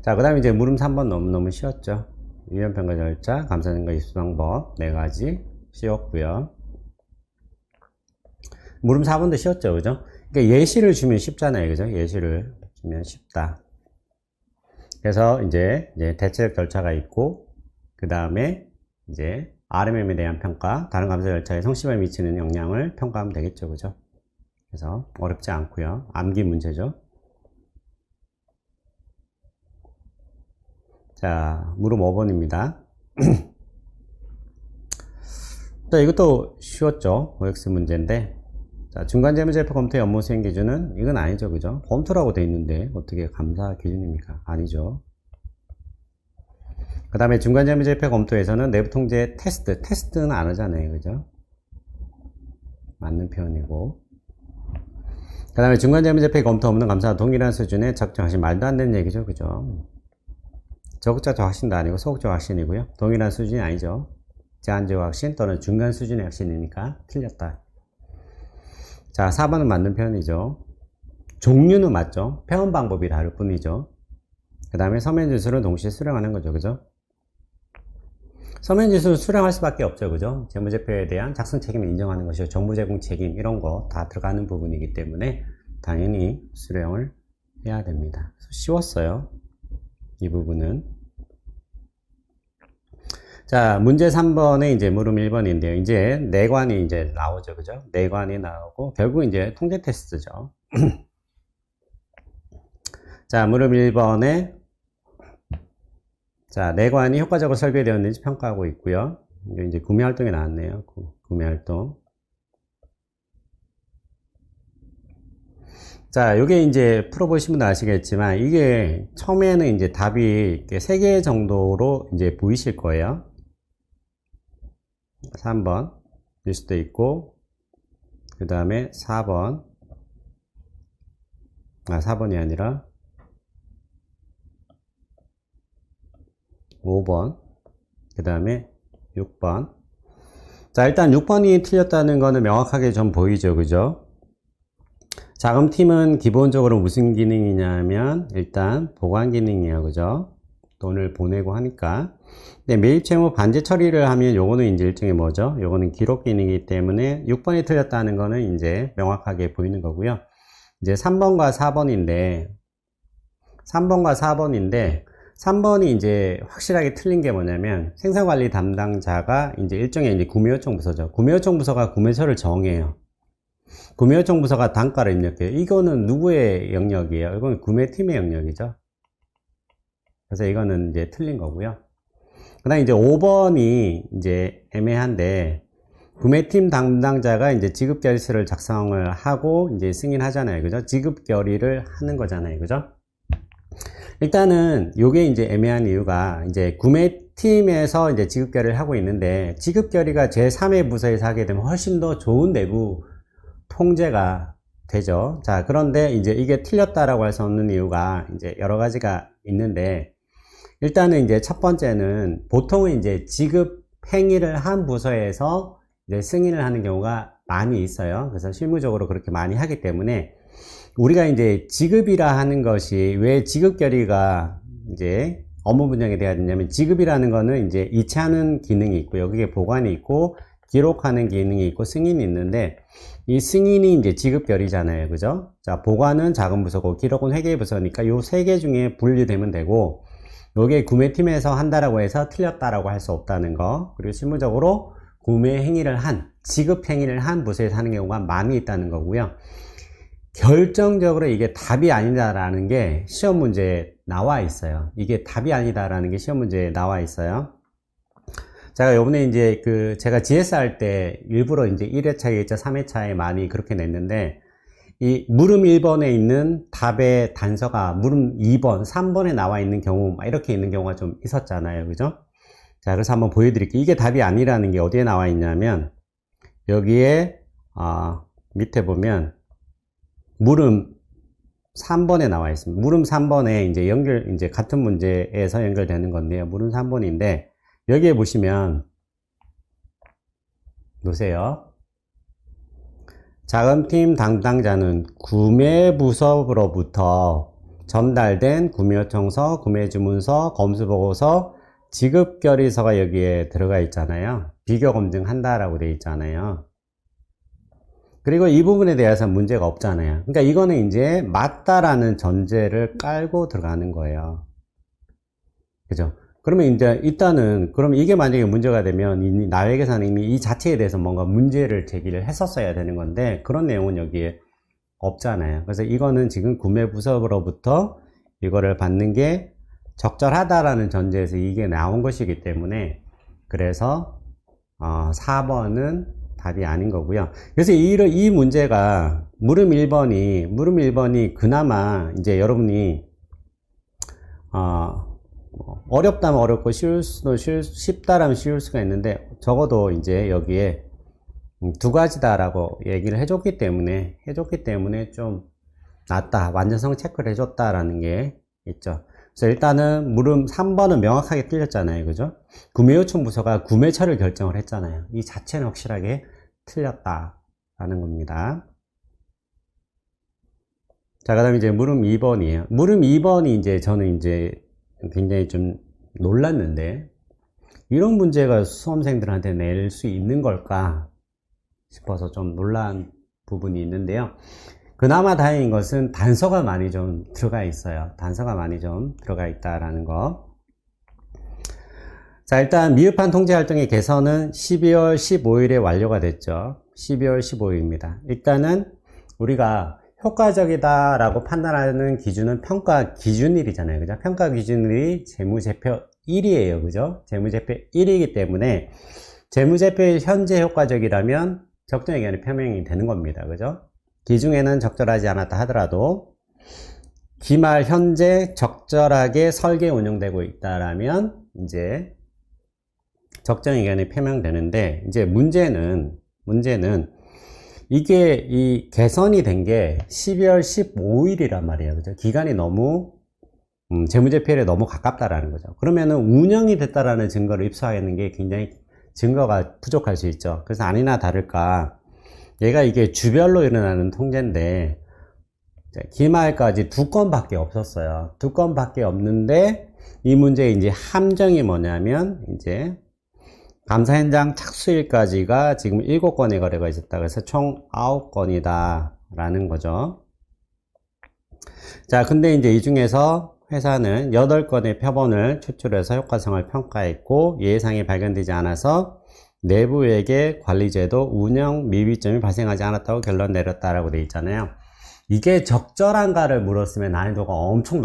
자, 그 다음에 이제 물음 3번 너무너무 쉬웠죠. 위험평가 절차, 감사 증거 입수 방법 4가지 쉬웠고요. 물음 4번도 쉬웠죠. 그죠? 그러니까 예시를 주면 쉽잖아요. 그죠? 예시를 주면 쉽다. 그래서 이제 대체적 절차가 있고, 그 다음에 이제 RMM에 대한 평가, 다른 감사 절차에 성실함에 미치는 영향을 평가하면 되겠죠. 그죠? 그래서 어렵지 않고요. 암기 문제죠. 자, 물음 5번입니다. 자, 이것도 쉬웠죠. OX 문제인데, 자, 중간재무제표 검토의 업무 수행 기준은 이건 아니죠. 그죠? 검토라고 돼 있는데 어떻게 감사 기준입니까? 아니죠. 그 다음에 중간재무제표 검토에서는 내부통제 테스트는 안 하잖아요. 그죠? 맞는 표현이고, 그 다음에 중간재무제표 검토 없는 감사와 동일한 수준의 적정하신, 말도 안 되는 얘기죠. 그죠? 적극적 확신도 아니고 소극적 확신이고요. 동일한 수준이 아니죠. 제한적 확신 또는 중간 수준의 확신이니까 틀렸다. 자, 4번은 맞는 표현이죠. 종류는 맞죠. 표현 방법이 다를 뿐이죠. 그 다음에 서면지수를 동시에 수령하는 거죠. 그죠? 서면지수를 수령할 수밖에 없죠. 그죠? 재무제표에 대한 작성 책임을 인정하는 것이요. 정보 제공 책임, 이런 거 다 들어가는 부분이기 때문에 당연히 수령을 해야 됩니다. 쉬웠어요. 이 부분은. 자, 문제 3번에 이제 물음 1번인데요. 이제 내관이 이제 나오죠. 그죠? 내관이 나오고, 결국 이제 통제 테스트죠. 자, 물음 1번에, 자, 내관이 효과적으로 설계되었는지 평가하고 있고요. 이제 구매 활동이 나왔네요. 구매 활동. 자, 요게 이제 풀어보시면 아시겠지만, 이게 처음에는 이제 답이 3개 정도로 이제 보이실 거예요. 3번 일 수도 있고, 그 다음에 4번, 4번이 아니라 5번, 그 다음에 6번. 자, 일단 6번이 틀렸다는 거는 명확하게 좀 보이죠. 그죠? 자금팀은 기본적으로 무슨 기능이냐면 일단 보관 기능이에요. 그죠? 돈을 보내고 하니까. 근데 매입 채무 반제 처리를 하면 요거는 이제 일종의 뭐죠? 요거는 기록 기능이기 때문에 6번이 틀렸다는 거는 이제 명확하게 보이는 거고요. 이제 3번과 4번인데 3번이 이제 확실하게 틀린 게 뭐냐면 생산관리 담당자가 이제 일종의 이제 구매요청 부서죠. 구매요청 부서가 구매처를 정해요. 구매 요청 부서가 단가를 입력해요. 이거는 누구의 영역이에요? 이건 구매팀의 영역이죠. 그래서 이거는 이제 틀린 거고요. 그 다음에 이제 5번이 이제 애매한데, 구매팀 담당자가 이제 지급 결의서를 작성을 하고 이제 승인하잖아요. 그죠? 지급 결의를 하는 거잖아요. 그죠? 일단은 요게 이제 애매한 이유가 이제 구매팀에서 이제 지급 결의를 하고 있는데, 지급 결의가 제3의 부서에서 하게 되면 훨씬 더 좋은 내부 통제가 되죠. 자, 그런데 이제 이게 틀렸다라고 할 수 없는 이유가 이제 여러 가지가 있는데, 일단은 이제 첫 번째는 보통은 이제 지급 행위를 한 부서에서 이제 승인을 하는 경우가 많이 있어요. 그래서 실무적으로 그렇게 많이 하기 때문에 우리가 이제 지급이라 하는 것이 왜 지급 결의가 이제 업무 분양에 대해야 되냐면, 지급이라는 거는 이제 이체하는 기능이 있고요. 그게 보관이 있고 기록하는 기능이 있고 승인이 있는데, 이 승인이 이제 지급 결의잖아요. 그죠? 자, 보관은 작은 부서고 기록은 회계 부서니까 요 세 개 중에 분리되면 되고, 요게 구매팀에서 한다라고 해서 틀렸다라고 할 수 없다는 거. 그리고 실무적으로 구매 행위를 지급 행위를 한 부서에서 하는 경우가 많이 있다는 거고요. 결정적으로 이게 답이 아니다라는 게 시험 문제에 나와 있어요. 이게 답이 아니다라는 게 시험 문제에 나와 있어요. 제가 요번에 이제 제가 GS 할 때 일부러 이제 1회차, 2회차, 3회차에 많이 그렇게 냈는데, 이 물음 1번에 있는 답의 단서가 물음 2번, 3번에 나와 있는 경우, 이렇게 있는 경우가 좀 있었잖아요. 그죠? 자, 그래서 한번 보여드릴게요. 이게 답이 아니라는 게 어디에 나와 있냐면, 여기에, 밑에 보면, 물음 3번에 나와 있습니다. 물음 3번에 이제 같은 문제에서 연결되는 건데요. 물음 3번인데, 여기에 보시면, 보세요. 자금팀 담당자는 구매부서로부터 전달된 구매요청서, 구매주문서, 검수보고서, 지급결의서가 여기에 들어가 있잖아요. 비교검증한다라고 되어 있잖아요. 그리고 이 부분에 대해서 문제가 없잖아요. 그러니까 이거는 이제 맞다라는 전제를 깔고 들어가는 거예요. 그죠? 그러면 이제 일단은, 그럼 이게 만약에 문제가 되면 이 나외계산은 이미 이 자체에 대해서 뭔가 문제를 제기를 했었어야 되는 건데, 그런 내용은 여기에 없잖아요. 그래서 이거는 지금 구매부서로부터 이거를 받는 게 적절하다라는 전제에서 이게 나온 것이기 때문에, 그래서 4번은 답이 아닌 거고요. 그래서 이 문제가 물음 1번이 그나마 이제 여러분이 어렵다면 어렵고 쉽다라면 쉬울 수가 있는데, 적어도 이제 여기에 두 가지다라고 얘기를 해줬기 때문에 좀 낫다, 완전성 체크를 해줬다라는 게 있죠. 그래서 일단은 물음 3번은 명확하게 틀렸잖아요. 그죠? 구매요청 부서가 구매처를 결정을 했잖아요. 이 자체는 확실하게 틀렸다라는 겁니다. 자, 그 다음에 이제 물음 2번이에요. 물음 2번이 이제 저는 이제 굉장히 좀 놀랐는데, 이런 문제가 수험생들한테 낼 수 있는 걸까 싶어서 좀 놀란 부분이 있는데요. 그나마 다행인 것은 단서가 많이 좀 들어가 있어요. 단서가 많이 좀 들어가 있다라는 거. 자, 일단 미흡한 통제활동의 개선은 12월 15일에 완료가 됐죠. 12월 15일입니다. 일단은 우리가 효과적이다라고 판단하는 기준은 평가 기준일이잖아요. 그죠? 평가 기준일이 재무제표 1이에요. 그죠? 재무제표 1이기 때문에 재무제표의 현재 효과적이라면 적정의 기간이 표명이 되는 겁니다. 그죠? 기중에는 적절하지 않았다 하더라도 기말 현재 적절하게 설계 운영되고 있다라면 이제 적정의 기간이 표명되는데, 이제 문제는 이게 이 개선이 된 게 12월 15일이란 말이에요. 그죠? 기간이 너무 재무제표일에 너무 가깝다라는 거죠. 그러면은 운영이 됐다라는 증거를 입수하는 게 굉장히 증거가 부족할 수 있죠. 그래서 아니나 다를까 얘가 이게 주별로 일어나는 통제인데, 기말까지 2건밖에 없었어요. 2건밖에 없는데, 이 문제의 이제 함정이 뭐냐면, 이제 감사 현장 착수일까지가 지금 7건의 거래가 있었다. 그래서 총 9건이다 라는 거죠. 자, 근데 이제 이 중에서 회사는 8건의 표본을 추출해서 효과성을 평가했고, 예상이 발견되지 않아서 내부회계 관리제도 운영 미비점이 발생하지 않았다고 결론 내렸다라고 되어 있잖아요. 이게 적절한가를 물었으면 난이도가 엄청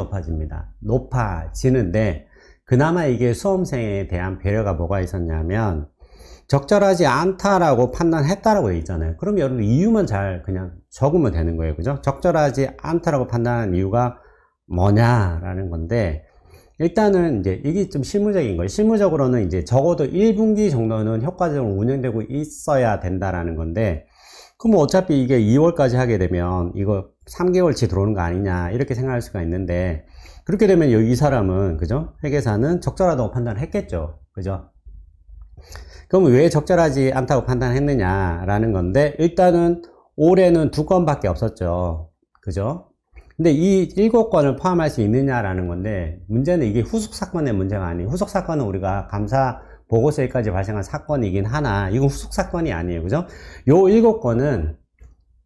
높아지는데 그나마 이게 수험생에 대한 배려가 뭐가 있었냐면 적절하지 않다라고 판단했다라고 되어 있잖아요. 그럼 여러분 이유만 잘 그냥 적으면 되는 거예요. 그죠? 적절하지 않다라고 판단한 이유가 뭐냐라는 건데 일단은 이제 이게 좀 실무적인 거예요. 실무적으로는 이제 적어도 1분기 정도는 효과적으로 운영되고 있어야 된다라는 건데 그럼 어차피 이게 2월까지 하게 되면 이거 3개월치 들어오는 거 아니냐 이렇게 생각할 수가 있는데 그렇게 되면 이 사람은 그죠? 회계사는 적절하다고 판단을 했겠죠. 그죠? 그럼 왜 적절하지 않다고 판단했느냐라는 건데 일단은 올해는 2건밖에 없었죠. 그죠? 근데 이 7건을 포함할 수 있느냐라는 건데 문제는 이게 후속 사건의 문제가 아니에요. 후속 사건은 우리가 감사 보고서에까지 발생한 사건이긴 하나 이건 후속 사건이 아니에요. 그죠? 요 7건은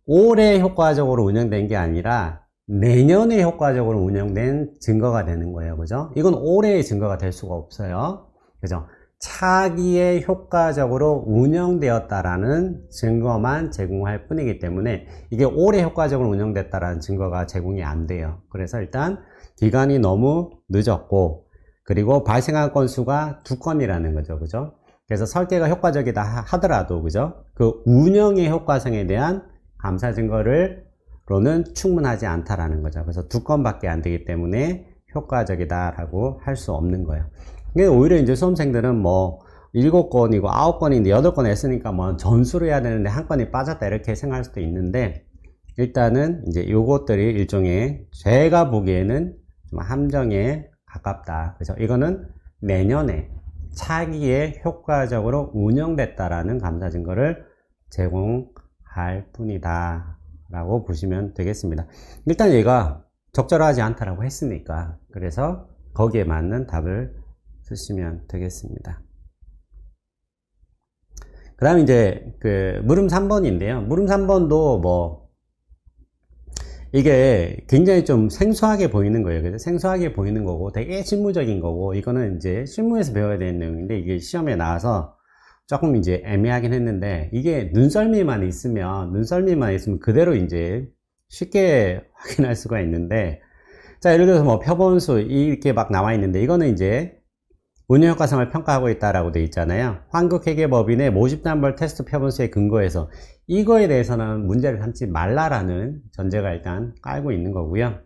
올해 효과적으로 운영된 게 아니라 내년에 효과적으로 운영된 증거가 되는 거예요. 그죠? 이건 올해의 증거가 될 수가 없어요. 그죠? 차기에 효과적으로 운영되었다라는 증거만 제공할 뿐이기 때문에 이게 올해 효과적으로 운영됐다라는 증거가 제공이 안 돼요. 그래서 일단 기간이 너무 늦었고 그리고 발생한 건수가 2건이라는 거죠. 그죠? 그래서 설계가 효과적이다 하더라도 그죠? 그 운영의 효과성에 대한 감사 증거로는 충분하지 않다라는 거죠. 그래서 2건밖에 안 되기 때문에 효과적이다라고 할 수 없는 거예요. 오히려 이제 수험생들은 뭐 7건이고 9건인데 8건 했으니까 뭐 전수를 해야 되는데 한 건이 빠졌다 이렇게 생각할 수도 있는데 일단은 이제 요것들이 일종의 제가 보기에는 좀 함정에 가깝다. 그래서 이거는 내년에 차기에 효과적으로 운영됐다라는 감사 증거를 제공할 뿐이다 라고 보시면 되겠습니다. 일단 얘가 적절하지 않다라고 했으니까 그래서 거기에 맞는 답을 쓰시면 되겠습니다. 그 다음 이제 그 물음 3번인데요. 물음 3번도 뭐 이게 굉장히 좀 생소하게 보이는 거예요. 그래서 생소하게 보이는 거고 되게 실무적인 거고 이거는 이제 실무에서 배워야 되는 내용인데 이게 시험에 나와서 조금 이제 애매하긴 했는데 이게 눈썰미만 있으면 그대로 이제 쉽게 확인할 수가 있는데 자 예를 들어서 뭐 표본수 이렇게 막 나와 있는데 이거는 이제 운영효과성을 평가하고 있다라고 되어 있잖아요. 한국회계법인의 모집단벌 테스트 표본수에 근거해서 이거에 대해서는 문제를 삼지 말라라는 전제가 일단 깔고 있는 거고요.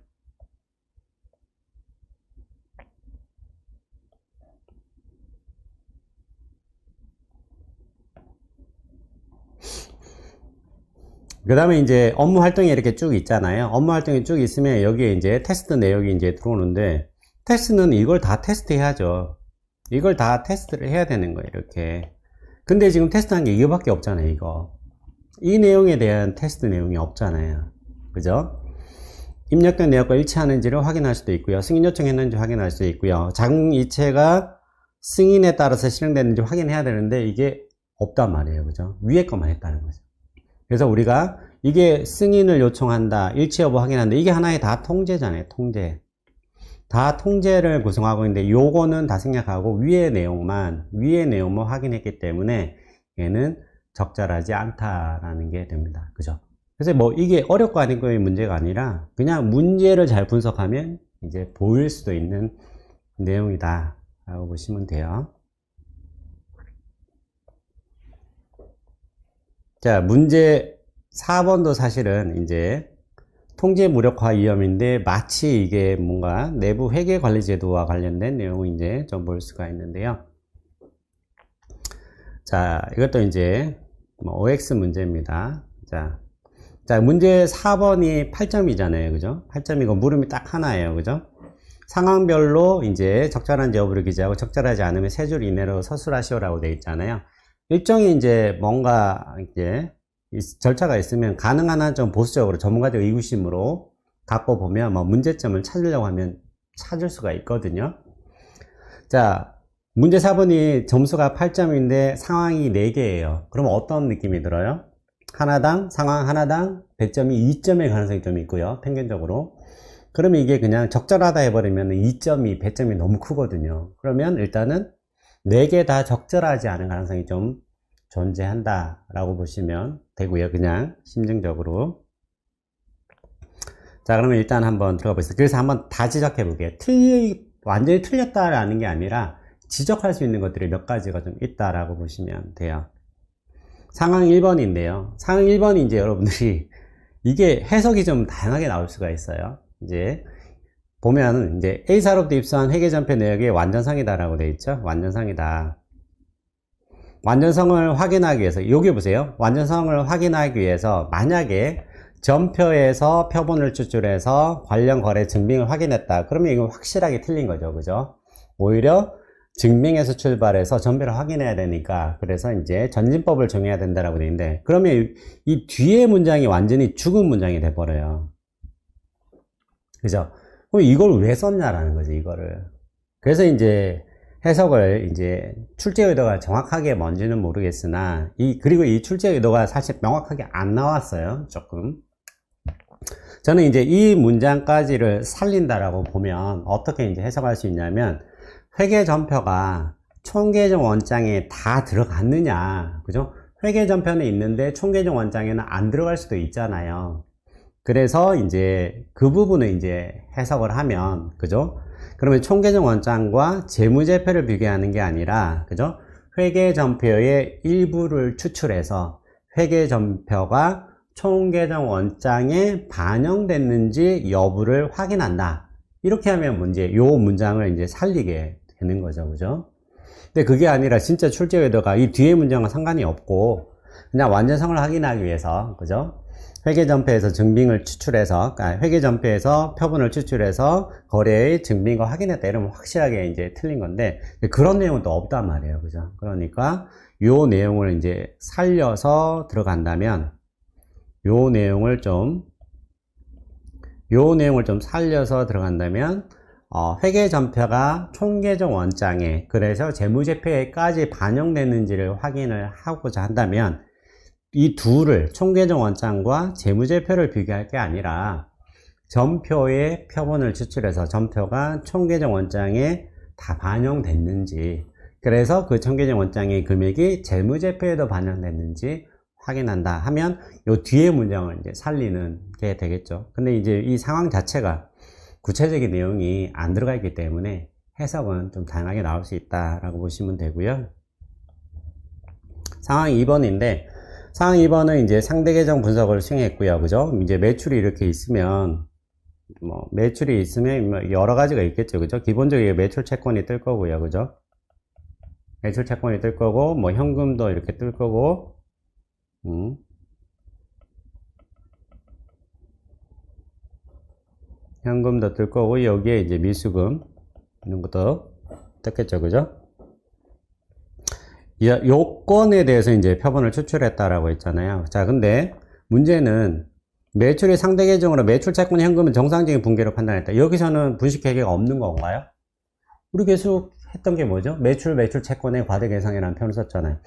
그 다음에 이제 업무 활동이 이렇게 쭉 있잖아요. 업무 활동이 쭉 있으면 여기에 이제 테스트 내역이 이제 들어오는데 테스트는 이걸 다 테스트해야죠. 이걸 다 테스트를 해야 되는 거예요. 이렇게. 근데 지금 테스트한 게 이거밖에 없잖아요. 이거. 이 내용에 대한 테스트 내용이 없잖아요. 그죠? 입력된 내역과 일치하는지를 확인할 수도 있고요. 승인 요청했는지 확인할 수 있고요. 자금 이체가 승인에 따라서 실행됐는지 확인해야 되는데 이게 없단 말이에요. 그죠? 위에 것만 했다는 거죠. 그래서 우리가 이게 승인을 요청한다, 일치 여부 확인한다. 이게 하나의 다 통제잖아요. 통제. 다 통제를 구성하고 있는데 요거는 다 생략하고 위의 내용만 확인했기 때문에 얘는 적절하지 않다라는 게 됩니다. 그죠? 그래서 뭐 이게 어렵고 아닌 거의 문제가 아니라 그냥 문제를 잘 분석하면 이제 보일 수도 있는 내용이다 라고 보시면 돼요. 자, 문제 4번도 사실은 이제 통제 무력화 위험인데 마치 이게 뭔가 내부 회계 관리 제도와 관련된 내용을 이제 좀 볼 수가 있는데요. 자, 이것도 이제 OX 문제입니다. 자, 문제 4번이 8점이잖아요. 그죠? 8점이고 물음이 딱 하나예요. 그죠? 상황별로 이제 적절한지 여부를 기재하고 적절하지 않으면 3줄 이내로 서술하시오라고 되어 있잖아요. 일종의 이제 뭔가 이제 절차가 있으면 가능한 한 좀 보수적으로 전문가적 의구심으로 갖고 보면 뭐 문제점을 찾으려고 하면 찾을 수가 있거든요. 자, 문제 4번이 점수가 8점인데 상황이 4개예요. 그럼 어떤 느낌이 들어요? 상황 하나당 배점이 2점의 가능성이 좀 있고요. 평균적으로. 그러면 이게 그냥 적절하다 해버리면 2점이, 배점이 너무 크거든요. 그러면 일단은 4개 다 적절하지 않은 가능성이 좀 존재한다 라고 보시면 되고요. 그냥 심증적으로. 자, 그러면 일단 한번 들어가 보겠습니다. 그래서 한번 다 지적해 볼게요. 완전히 틀렸다라는 게 아니라 지적할 수 있는 것들이 몇 가지가 좀 있다라고 보시면 돼요. 상황 1번인데요. 상황 1번이 이제 여러분들이 이게 해석이 좀 다양하게 나올 수가 있어요. 이제 보면은 이제 A사로부터 입수한 회계전표 내역이 완전상이다라고 되어 있죠. 완전상이다. 완전성을 확인하기 위해서, 여기 보세요. 완전성을 확인하기 위해서 만약에 전표에서 표본을 추출해서 관련 거래 증빙을 확인했다. 그러면 이건 확실하게 틀린 거죠. 그죠? 오히려 증빙에서 출발해서 전표를 확인해야 되니까, 그래서 이제 전진법을 정해야 된다라고 되어 있는데, 그러면 이 뒤에 문장이 완전히 죽은 문장이 돼버려요. 그죠? 그럼 이걸 왜 썼냐라는 거지, 이거를. 그래서 이제 해석을 이제 출제 의도가 정확하게 뭔지는 모르겠으나, 그리고 이 출제 의도가 사실 명확하게 안 나왔어요. 조금. 저는 이제 이 문장까지를 살린다라고 보면 어떻게 이제 해석할 수 있냐면, 회계전표가 총계정 원장에 다 들어갔느냐, 그죠? 회계전표는 있는데 총계정 원장에는 안 들어갈 수도 있잖아요. 그래서 이제 그 부분을 이제 해석을 하면, 그죠? 그러면 총계정 원장과 재무제표를 비교하는 게 아니라, 그죠? 회계전표의 일부를 추출해서 회계전표가 총계정 원장에 반영됐는지 여부를 확인한다. 이렇게 하면 이제 요 문장을 이제 살리게 되는 거죠. 그죠? 근데 그게 아니라 진짜 출제 의도가 이 뒤에 문장과 상관이 없고, 그냥 완전성을 확인하기 위해서, 그죠? 회계전표에서 증빙을 추출해서, 회계전표에서 표본을 추출해서 거래의 증빙과 확인했다. 이러면 확실하게 이제 틀린 건데, 그런 내용은 또 없단 말이에요. 그죠? 그러니까, 요 내용을 이제 살려서 들어간다면, 요 내용을 좀 살려서 들어간다면, 회계전표가 총계정 원장에, 그래서 재무제표에까지 반영됐는지를 확인을 하고자 한다면, 이 둘을, 총계정 원장과 재무제표를 비교할 게 아니라 전표의 표본을 추출해서 전표가 총계정 원장에 다 반영됐는지, 그래서 그 총계정 원장의 금액이 재무제표에도 반영됐는지 확인한다 하면 요 뒤에 문장을 이제 살리는 게 되겠죠. 근데 이제 이 상황 자체가 구체적인 내용이 안 들어가 있기 때문에 해석은 좀 다양하게 나올 수 있다라고 보시면 되고요. 상황 2번인데, 상황 2번은 이제 상대 계정 분석을 수행했고요. 그죠? 이제 매출이 이렇게 있으면, 매출이 있으면 여러 가지가 있겠죠. 그죠? 기본적으로 매출 채권이 뜰 거고요. 그죠? 매출 채권이 뜰 거고, 현금도 이렇게 뜰 거고, 현금도 뜰 거고, 여기에 이제 미수금, 이런 것도 떴겠죠. 그죠? 요건에 대해서 이제 표본을 추출했다라고 했잖아요. 자, 근데 문제는 매출이 상대 계정으로 매출 채권 현금은 정상적인 분계로 판단했다. 여기서는 분식 회계가 없는 건가요? 우리 계속 했던 게 뭐죠? 매출 채권의 과대 계상이라는 표현을 썼잖아요.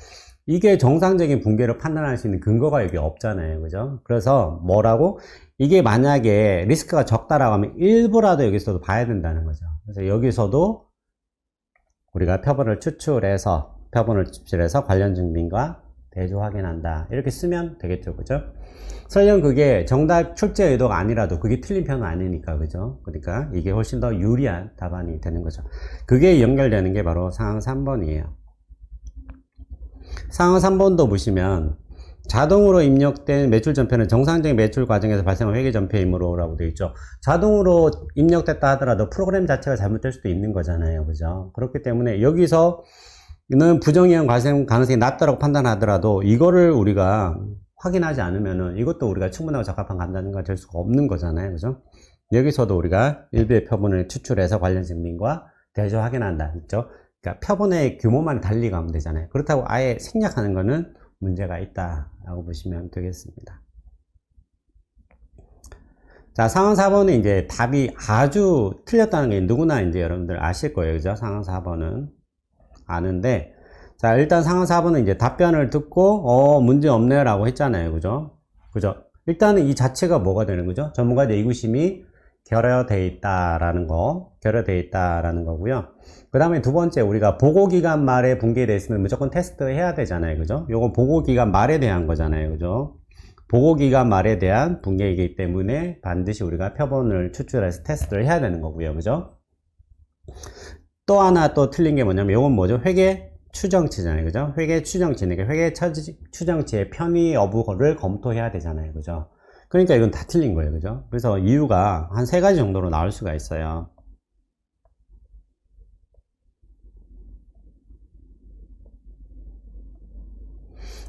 이게 정상적인 분계로 판단할 수 있는 근거가 여기 없잖아요. 그죠? 그래서 뭐라고? 이게 만약에 리스크가 적다라고 하면 일부라도 여기서도 봐야 된다는 거죠. 그래서 여기서도 우리가 표본을 추출해서 관련 증빙과 대조 확인한다. 이렇게 쓰면 되겠죠. 그죠? 설령 그게 정답 출제 의도가 아니라도 그게 틀린 표현은 아니니까. 그죠? 그러니까 이게 훨씬 더 유리한 답안이 되는 거죠. 그게 연결되는 게 바로 상황 3번이에요. 상황 3번도 보시면 자동으로 입력된 매출 전표는 정상적인 매출 과정에서 발생한 회계 전표이므로 라고 되어 있죠. 자동으로 입력됐다 하더라도 프로그램 자체가 잘못될 수도 있는 거잖아요. 그죠? 그렇기 때문에 여기서 는 부정이행 발생 가능성이 낮다고 판단하더라도 이거를 우리가 확인하지 않으면은 이것도 우리가 충분하고 적합한 감단가 될 수가 없는 거잖아요. 그죠? 여기서도 우리가 일부의 표본을 추출해서 관련 증빙과 대조 확인한다. 그죠? 그러니까 표본의 규모만 달리 가면 되잖아요. 그렇다고 아예 생략하는 거는 문제가 있다라고 보시면 되겠습니다. 자, 상황 4번은 이제 답이 아주 틀렸다는 게 누구나 이제 여러분들 아실 거예요. 그죠? 상황 4번은. 아는데, 자, 일단 상황 4번은 이제 답변을 듣고, 문제 없네요 라고 했잖아요. 그죠? 그죠? 일단은 이 자체가 뭐가 되는 거죠? 전문가의 의구심이 결여되어 있다라는 거, 결여되어 있다라는 거고요. 그 다음에 두 번째, 우리가 보고기간 말에 붕괴되어 있으면 무조건 테스트 해야 되잖아요. 그죠? 요건 보고기간 말에 대한 거잖아요. 그죠? 보고기간 말에 대한 붕괴이기 때문에 반드시 우리가 표본을 추출해서 테스트를 해야 되는 거고요. 그죠? 또 하나 또 틀린 게 뭐냐면, 요건 뭐죠? 회계 추정치잖아요. 그죠? 회계 추정치니까 회계 추정치의 편의 여부를 검토해야 되잖아요. 그죠? 그러니까 이건 다 틀린 거예요. 그죠? 그래서 이유가 한 세 가지 정도로 나올 수가 있어요.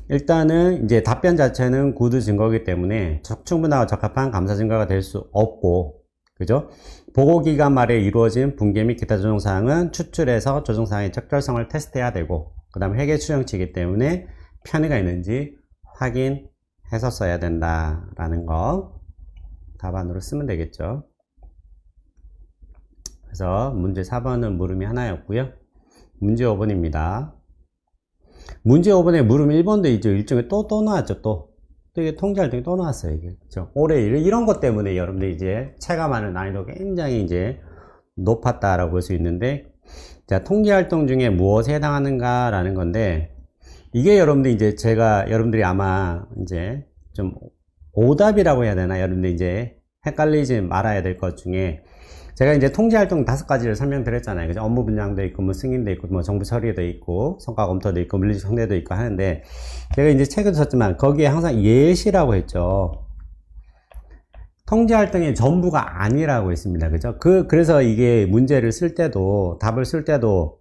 일단은 이제 답변 자체는 구두 증거이기 때문에 충분하고 적합한 감사 증거가 될 수 없고, 그죠? 보고기간 말에 이루어진 붕괴 및 기타 조정사항은 추출해서 조정사항의 적절성을 테스트해야 되고, 그 다음에 회계 추정치이기 때문에 편의가 있는지 확인해서 써야 된다라는 거 답안으로 쓰면 되겠죠. 그래서 문제 4번은 물음이 하나였고요. 문제 5번입니다. 문제 5번에 물음 1번도 이제 일종의 또 나왔죠. 또 이게 통제활동이 또 나왔어요. 이게. 그렇죠? 올해 이런 것 때문에 여러분들 이제 체감하는 난이도가 굉장히 이제 높았다라고 볼 수 있는데, 자, 통제활동 중에 무엇에 해당하는가 라는 건데, 이게 여러분들 이제 제가 여러분들이 아마 이제 좀 오답이라고 해야 되나, 여러분들 이제 헷갈리지 말아야 될 것 중에, 제가 이제 통제활동 5가지를 설명드렸잖아요. 그죠? 업무 분장도 있고, 뭐 승인도 있고, 뭐 정부 처리도 있고, 성과 검토도 있고, 물리적 성대도 있고 하는데, 제가 이제 책에도 썼지만, 거기에 항상 예시라고 했죠. 통제활동의 전부가 아니라고 했습니다. 그죠? 그래서 이게 문제를 쓸 때도, 답을 쓸 때도,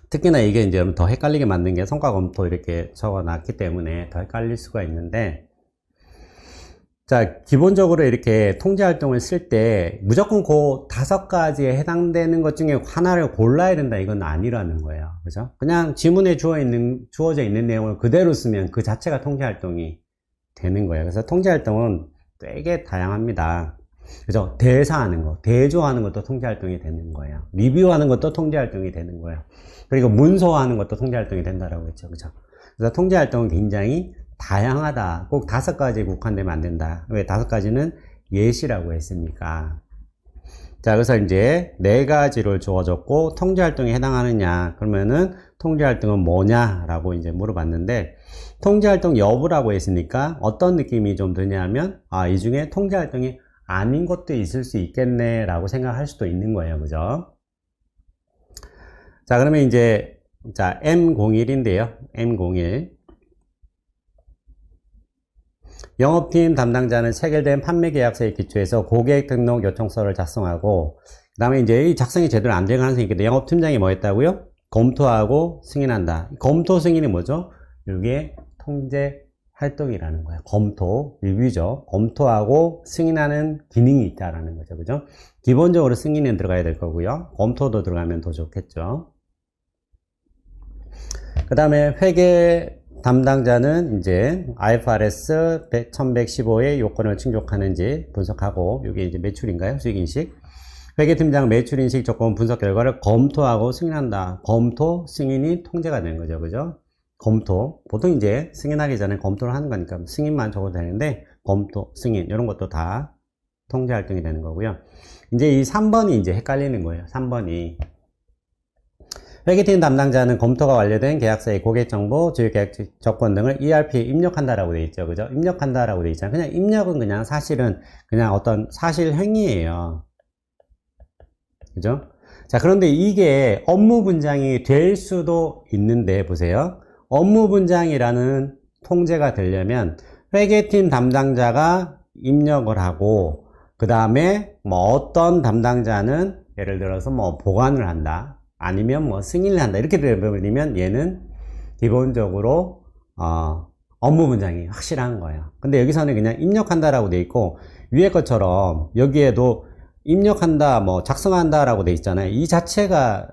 특히나 이게 이제 더 헷갈리게 만든 게 성과 검토 이렇게 적어 놨기 때문에 더 헷갈릴 수가 있는데, 자, 기본적으로 이렇게 통제활동을 쓸 때 무조건 그 5가지에 해당되는 것 중에 하나를 골라야 된다, 이건 아니라는 거예요. 그죠? 그냥 지문에 주어져 있는 내용을 그대로 쓰면 그 자체가 통제활동이 되는 거예요. 그래서 통제활동은 되게 다양합니다. 그죠? 대사하는 거, 대조하는 것도 통제활동이 되는 거예요. 리뷰하는 것도 통제활동이 되는 거예요. 그리고 문서화하는 것도 통제활동이 된다라고 했죠. 그죠? 그래서 통제활동은 굉장히 다양하다. 꼭 5가지에 국한되면 안 된다. 왜? 5가지는 예시라고 했으니까. 자, 그래서 이제 4가지를 주어졌고, 통제활동에 해당하느냐? 그러면은 통제활동은 뭐냐라고 이제 물어봤는데, 통제활동 여부라고 했으니까 어떤 느낌이 좀 드냐면, 아, 이 중에 통제활동이 아닌 것도 있을 수 있겠네 라고 생각할 수도 있는 거예요. 그죠? 자, 그러면 이제, 자, M01인데요. M01. 영업팀 담당자는 체결된 판매 계약서에 기초해서 고객 등록 요청서를 작성하고, 그 다음에 이제 이 작성이 제대로 안 될 가능성이 있기 때문에 영업팀장이 뭐 했다고요? 검토하고 승인한다. 검토 승인이 뭐죠? 이게 통제 활동이라는 거예요. 검토, 리뷰죠. 검토하고 승인하는 기능이 있다라는 거죠. 그죠? 기본적으로 승인은 들어가야 될 거고요. 검토도 들어가면 더 좋겠죠. 그 다음에 회계 담당자는 이제 IFRS 1115의 요건을 충족하는지 분석하고, 이게 이제 매출인가요? 수익인식? 회계팀장 매출인식 조건 분석 결과를 검토하고 승인한다. 검토, 승인이 통제가 되는 거죠. 그죠? 검토. 보통 이제 승인하기 전에 검토를 하는 거니까 승인만 적어도 되는데, 검토, 승인, 이런 것도 다 통제 활동이 되는 거고요. 이제 이 3번이 이제 헷갈리는 거예요. 3번이. 회계팀 담당자는 검토가 완료된 계약서의 고객정보, 주요계약 조건 등을 ERP에 입력한다라고 되어 있죠. 그죠? 입력한다라고 되어 있잖아요. 그냥 입력은 그냥 사실은 그냥 어떤 사실 행위예요. 그죠? 자, 그런데 이게 업무 분장이 될 수도 있는데, 보세요. 업무 분장이라는 통제가 되려면 회계팀 담당자가 입력을 하고, 그 다음에 뭐 어떤 담당자는 예를 들어서 뭐 보관을 한다. 아니면 뭐 승인을 한다. 이렇게 되면 얘는 기본적으로 업무 분장이 확실한 거예요. 근데 여기서는 그냥 입력한다라고 돼 있고, 위에 것처럼 여기에도 입력한다, 뭐 작성한다 라고 돼 있잖아요. 이 자체가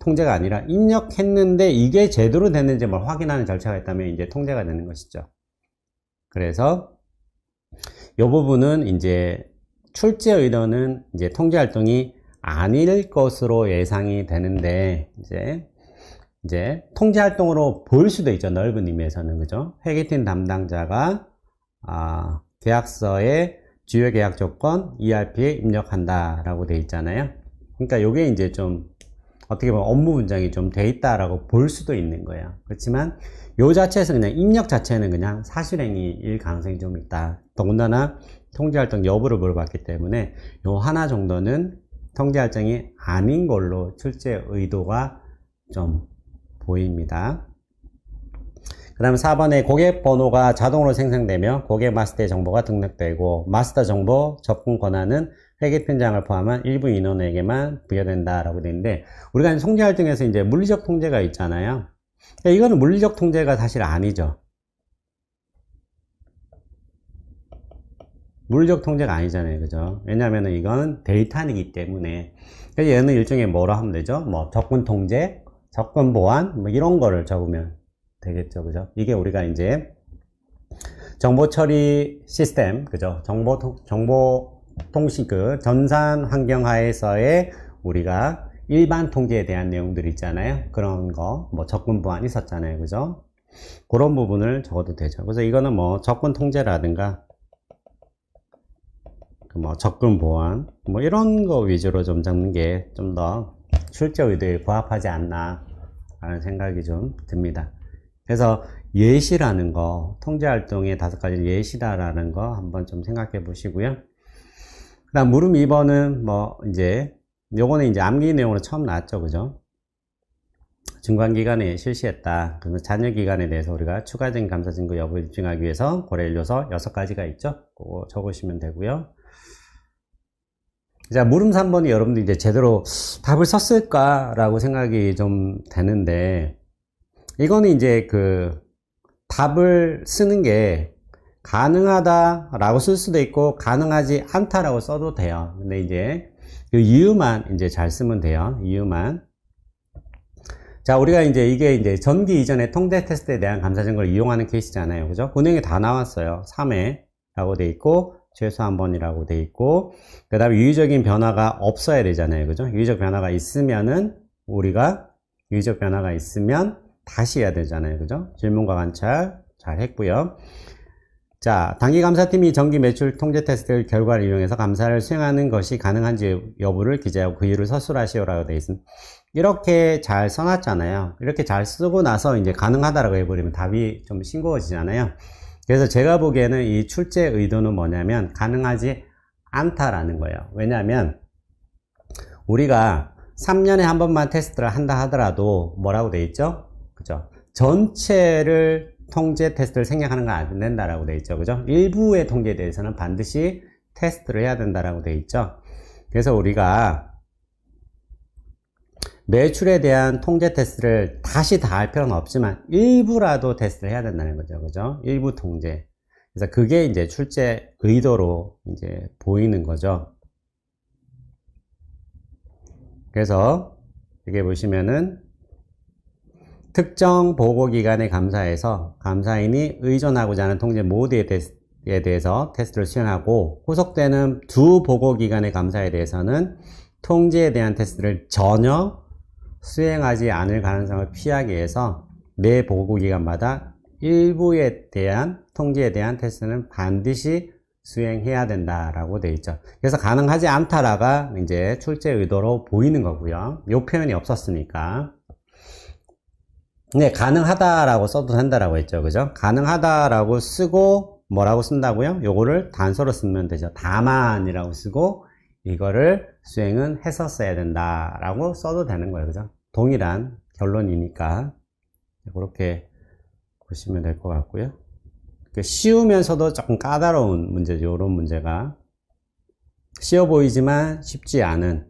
통제가 아니라 입력했는데 이게 제대로 됐는지 뭘 확인하는 절차가 있다면 이제 통제가 되는 것이죠. 그래서 이 부분은 이제 출제 의도는 이제 통제 활동이 아닐 것으로 예상이 되는데, 이제 통제 활동으로 볼 수도 있죠. 넓은 의미에서는. 그죠? 회계팀 담당자가 계약서에 주요 계약 조건 ERP에 입력한다 라고 되어 있잖아요. 그러니까 요게 이제 좀 어떻게 보면 업무 분장이 좀 돼 있다라고 볼 수도 있는 거예요. 그렇지만 요 자체에서 그냥 입력 자체는 그냥 사실행위일 가능성이 좀 있다. 더군다나 통제활동 여부를 물어봤기 때문에 요 하나 정도는 통제활동이 아닌 걸로 출제 의도가 좀 보입니다. 그 다음에 4번에 고객 번호가 자동으로 생성되며 고객 마스터의 정보가 등록되고 마스터 정보 접근 권한은 회계 편장을 포함한 일부 인원에게만 부여된다 라고 되어 있는데, 우리가 통제활동에서 이제 물리적 통제가 있잖아요. 그러니까 이거는 물리적 통제가 사실 아니죠. 물리적 통제가 아니잖아요. 그죠? 왜냐면은 이거는 데이터이기 때문에. 그래서 얘는 일종의 뭐라 하면 되죠? 뭐 접근 통제, 접근 보안, 뭐 이런 거를 적으면 되겠죠. 그죠? 이게 우리가 이제 정보 처리 시스템, 그죠? 정보 통신, 전산 환경 하에서의 우리가 일반 통제에 대한 내용들 있잖아요. 그런 거, 뭐 접근 보안 있었잖아요. 그죠? 그런 부분을 적어도 되죠. 그래서 이거는 뭐 접근 통제라든가, 뭐 접근 보안, 뭐 이런 거 위주로 좀 적는 게 좀 더 출제 의도에 부합하지 않나 라는 생각이 좀 듭니다. 그래서 예시라는 거, 통제활동의 5가지 예시다라는 거 한번 좀 생각해 보시고요. 그 다음 물음 2번은 뭐 이제 요거는 이제 암기 내용으로 처음 나왔죠. 그죠? 중간기간에 실시했다. 그러면 잔여기간에 대해서 우리가 추가적인 감사 증거 여부를 입증하기 위해서 고려할 요소 6가지가 있죠. 그거 적으시면 되고요. 자, 물음 3번이 여러분들 이제 제대로 답을 썼을까라고 생각이 좀 되는데, 이거는 이제 답을 쓰는 게 가능하다라고 쓸 수도 있고 가능하지 않다라고 써도 돼요. 근데 이제 그 이유만 이제 잘 쓰면 돼요. 이유만. 자, 우리가 이게 이제 전기 이전의 통제 테스트에 대한 감사 증거를 이용하는 케이스잖아요. 그죠? 그 내용이 다 나왔어요. 3회라고 돼 있고 최소 한 번이라고 돼 있고, 그 다음에 유의적인 변화가 없어야 되잖아요. 그죠? 유의적 변화가 있으면은 우리가 유의적 변화가 있으면 다시 해야 되잖아요. 그죠? 질문과 관찰 잘 했고요. 자, 단기감사팀이 정기 매출 통제 테스트 결과를 이용해서 감사를 수행하는 것이 가능한지 여부를 기재하고 그 이유를 서술하시오라고 되어 있습니다. 이렇게 잘 써놨잖아요. 이렇게 잘 쓰고 나서 이제 가능하다라고 해버리면 답이 좀 싱거워지잖아요. 그래서 제가 보기에는 이 출제 의도는 뭐냐면 가능하지 않다라는 거예요. 왜냐하면 우리가 3년에 한 번만 테스트를 한다 하더라도 뭐라고 되어 있죠? 그죠? 전체를 통제 테스트를 생략하는 건 안 된다라고 되어 있죠. 그죠? 일부의 통제에 대해서는 반드시 테스트를 해야 된다라고 되어 있죠. 그래서 우리가 매출에 대한 통제 테스트를 다시 다 할 필요는 없지만 일부라도 테스트를 해야 된다는 거죠. 그죠? 일부 통제. 그래서 그게 이제 출제 의도로 이제 보이는 거죠. 그래서 여기 보시면은 특정 보고기관의 감사에서 감사인이 의존하고자 하는 통제 모드에 대해서 테스트를 수행하고 후속되는 두 보고기관의 감사에 대해서는 통제에 대한 테스트를 전혀 수행하지 않을 가능성을 피하기 위해서 매 보고기관마다 일부에 대한 통제에 대한 테스트는 반드시 수행해야 된다라고 되어 있죠. 그래서 가능하지 않다라가 이제 출제 의도로 보이는 거고요. 이 표현이 없었으니까. 네, 가능하다라고 써도 된다라고 했죠. 그죠? 가능하다라고 쓰고 뭐라고 쓴다고요? 요거를 단서로 쓰면 되죠. 다만이라고 쓰고 이거를 수행은 했었어야 된다라고 써도 되는 거예요. 그죠? 동일한 결론이니까 그렇게 보시면 될 것 같고요. 쉬우면서도 조금 까다로운 문제죠. 이런 문제가 쉬워 보이지만 쉽지 않은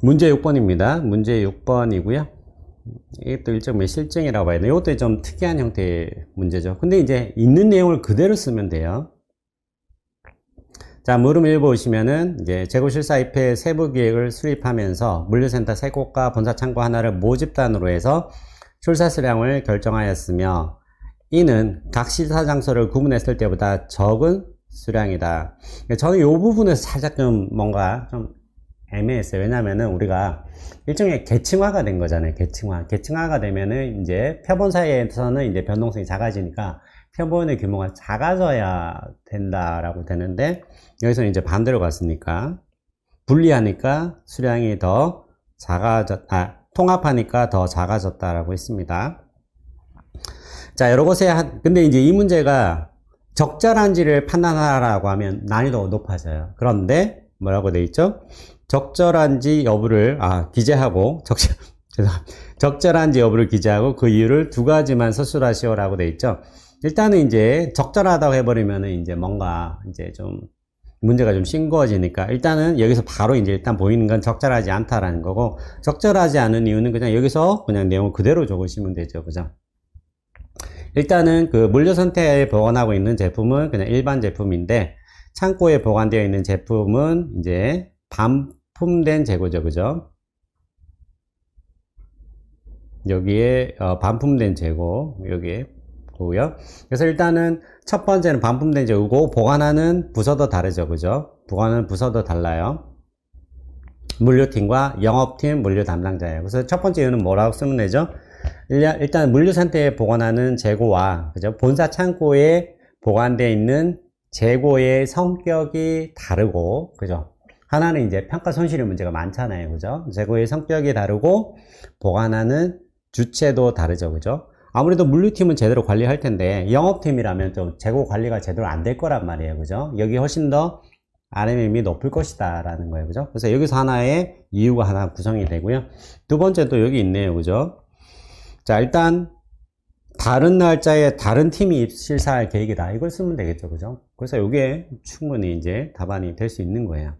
문제 6번입니다. 문제 6번이고요. 이게 또 일종의 실증이라고 봐야 돼요. 이것도 좀 특이한 형태의 문제죠. 근데 이제 있는 내용을 그대로 쓰면 돼요. 자, 물음 1 보시면은 이제 재고실사 입회 세부 기획을 수립하면서 물류센터 3곳과 본사 창고 하나를 모집단으로 해서 출사 수량을 결정하였으며 이는 각 시사 장소를 구분했을 때보다 적은 수량이다. 저는 이 부분에서 살짝 좀 뭔가 좀 애매했어요. 왜냐면은 우리가 일종의 계층화가 된 거잖아요. 계층화가 되면은 이제 표본 사이에서는 이제 변동성이 작아지니까 표본의 규모가 작아져야 된다라고 되는데 여기서는 이제 반대로 갔으니까 분리하니까 수량이 더 통합하니까 더 작아졌다라고 했습니다. 자, 여러 곳에 근데 이제 이 문제가 적절한지를 판단하라고 하면 난이도가 높아져요. 그런데 뭐라고 돼 있죠? 적절한지 여부를 기재하고 적절한지 여부를 기재하고 그 이유를 두 가지만 서술하시오라고 돼 있죠. 일단은 이제 적절하다고 해버리면은 이제 뭔가 이제 좀 문제가 좀 싱거워지니까 일단은 여기서 바로 이제 일단 보이는 건 적절하지 않다라는 거고, 적절하지 않은 이유는 그냥 여기서 그냥 내용을 그대로 적으시면 되죠. 그죠? 일단은 그 물류 선택에 보관하고 있는 제품은 그냥 일반 제품인데, 창고에 보관되어 있는 제품은 이제 반품된 재고죠. 그죠? 여기에 반품된 재고 여기에 보고요. 그래서 일단은 첫 번째는 반품된 재고고, 보관하는 부서도 다르죠. 그죠? 보관하는 부서도 달라요. 물류팀과 영업팀 물류 담당자예요. 그래서 첫 번째 이유는 뭐라고 쓰면 되죠? 일단 물류 상태에 보관하는 재고와, 그죠? 본사 창고에 보관되어 있는 재고의 성격이 다르고, 그죠? 하나는 이제 평가 손실의 문제가 많잖아요. 그죠? 재고의 성격이 다르고, 보관하는 주체도 다르죠. 그죠? 아무래도 물류팀은 제대로 관리할 텐데, 영업팀이라면 좀 재고 관리가 제대로 안 될 거란 말이에요. 그죠? 여기 훨씬 더 RMM이 높을 것이다 라는 거예요. 그죠? 그래서 여기서 하나의 이유가 하나 구성이 되고요. 두 번째도 여기 있네요. 그죠? 자, 일단 다른 날짜에 다른 팀이 실사할 계획이다, 이걸 쓰면 되겠죠. 그죠? 그래서 이게 충분히 이제 답안이 될 수 있는 거예요.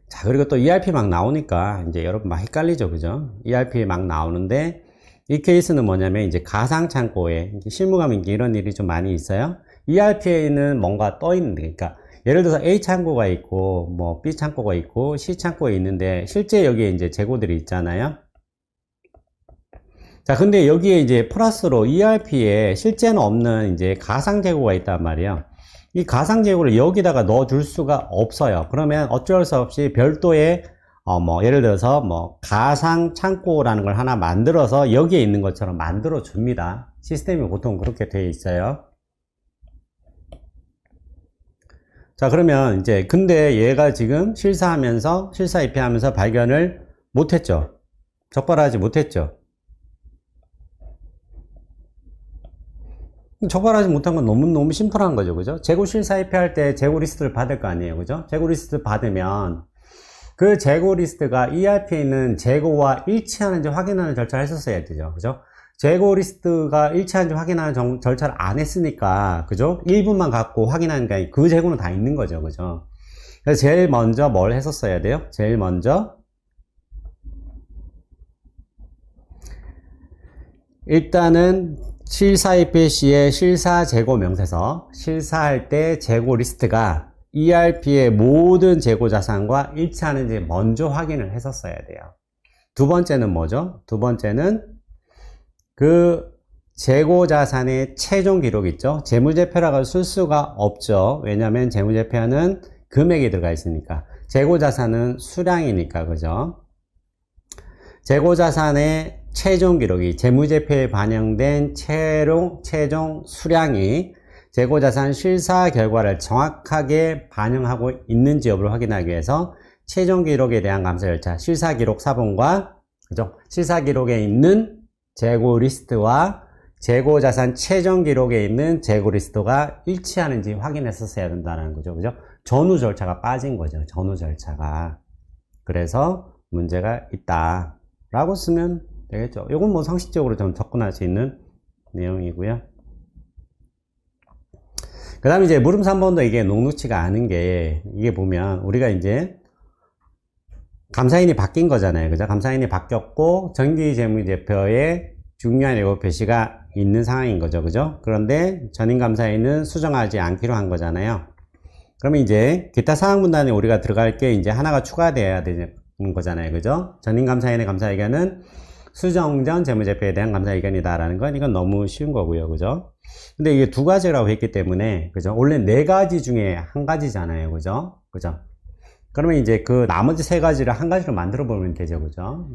자, 그리고 또 ERP 막 나오니까 이제 여러분 막 헷갈리죠. 그죠? ERP 막 나오는데, 이 케이스는 뭐냐면 이제 가상 창고에 실무감 이런 일이 좀 많이 있어요. ERP에는 뭔가 떠 있는데, 그러니까 예를 들어서 A 창고가 있고 뭐 B 창고가 있고 C 창고에 있는데, 실제 여기에 이제 재고들이 있잖아요. 자, 근데 여기에 이제 플러스로 ERP에 실제는 없는 이제 가상 재고가 있단 말이에요. 이 가상 재고를 여기다가 넣어줄 수가 없어요. 그러면 어쩔 수 없이 별도의 예를 들어서 가상 창고라는 걸 하나 만들어서 여기에 있는 것처럼 만들어 줍니다. 시스템이 보통 그렇게 되어 있어요. 자, 그러면 이제 근데 얘가 지금 실사 입회하면서 발견을 못했죠. 적발하지 못했죠. 적발하지 못한 건 너무 심플한 거죠. 그죠? 재고 실사 입회할 때 재고 리스트를 받을 거 아니에요. 그죠? 재고 리스트 받으면 그 재고 리스트가 ERP에 있는 재고와 일치하는지 확인하는 절차를 했었어야 되죠. 그죠? 재고 리스트가 일치하는지 확인하는 절차를 안 했으니까, 그죠? 일부만 갖고 확인하니까 그 재고는 다 있는 거죠. 그죠? 그래서 제일 먼저 뭘 했었어야 돼요? 제일 먼저 일단은 실사 입회 시에 실사 재고 명세서, 실사할 때 재고 리스트가 ERP의 모든 재고 자산과 일치하는지 먼저 확인을 했었어야 돼요. 두 번째는 뭐죠? 두 번째는 그 재고 자산의 최종 기록 있죠? 재무제표라고 쓸 수가 없죠. 왜냐하면 재무제표는 금액이 들어가 있으니까. 재고 자산은 수량이니까, 그죠? 재고 자산의 최종 기록이 재무제표에 반영된 최종 수량이 재고자산 실사 결과를 정확하게 반영하고 있는지 여부를 확인하기 위해서 최종 기록에 대한 감사 절차, 실사 기록 사본과, 그죠? 실사 기록에 있는 재고 리스트와 재고자산 최종 기록에 있는 재고 리스트가 일치하는지 확인했었어야 된다는 거죠. 그죠? 전후 절차가 빠진 거죠. 전후 절차가. 그래서 문제가 있다 라고 쓰면 되겠죠. 이건 뭐 상식적으로 좀 접근할 수 있는 내용이고요. 그 다음에 이제 물음 3번도 이게 녹록치가 않은 게, 이게 보면 우리가 이제 감사인이 바뀐 거잖아요. 그죠? 감사인이 바뀌었고 정기재무제표에 중요한 예고 표시가 있는 상황인 거죠. 그죠? 그런데 전임감사인은 수정하지 않기로 한 거잖아요. 그러면 이제 기타 사항 분단에 우리가 들어갈 게 이제 하나가 추가되어야 되는 거잖아요. 그죠? 전임감사인의 감사의견은 수정 전 재무제표에 대한 감사의견이다라는 건, 이건 너무 쉬운 거고요. 그죠? 근데 이게 두 가지라고 했기 때문에, 그죠? 원래 네 가지 중에 한 가지잖아요. 그죠? 그죠? 그러면 이제 그 나머지 세 가지를 한 가지로 만들어 보면 되죠. 그죠?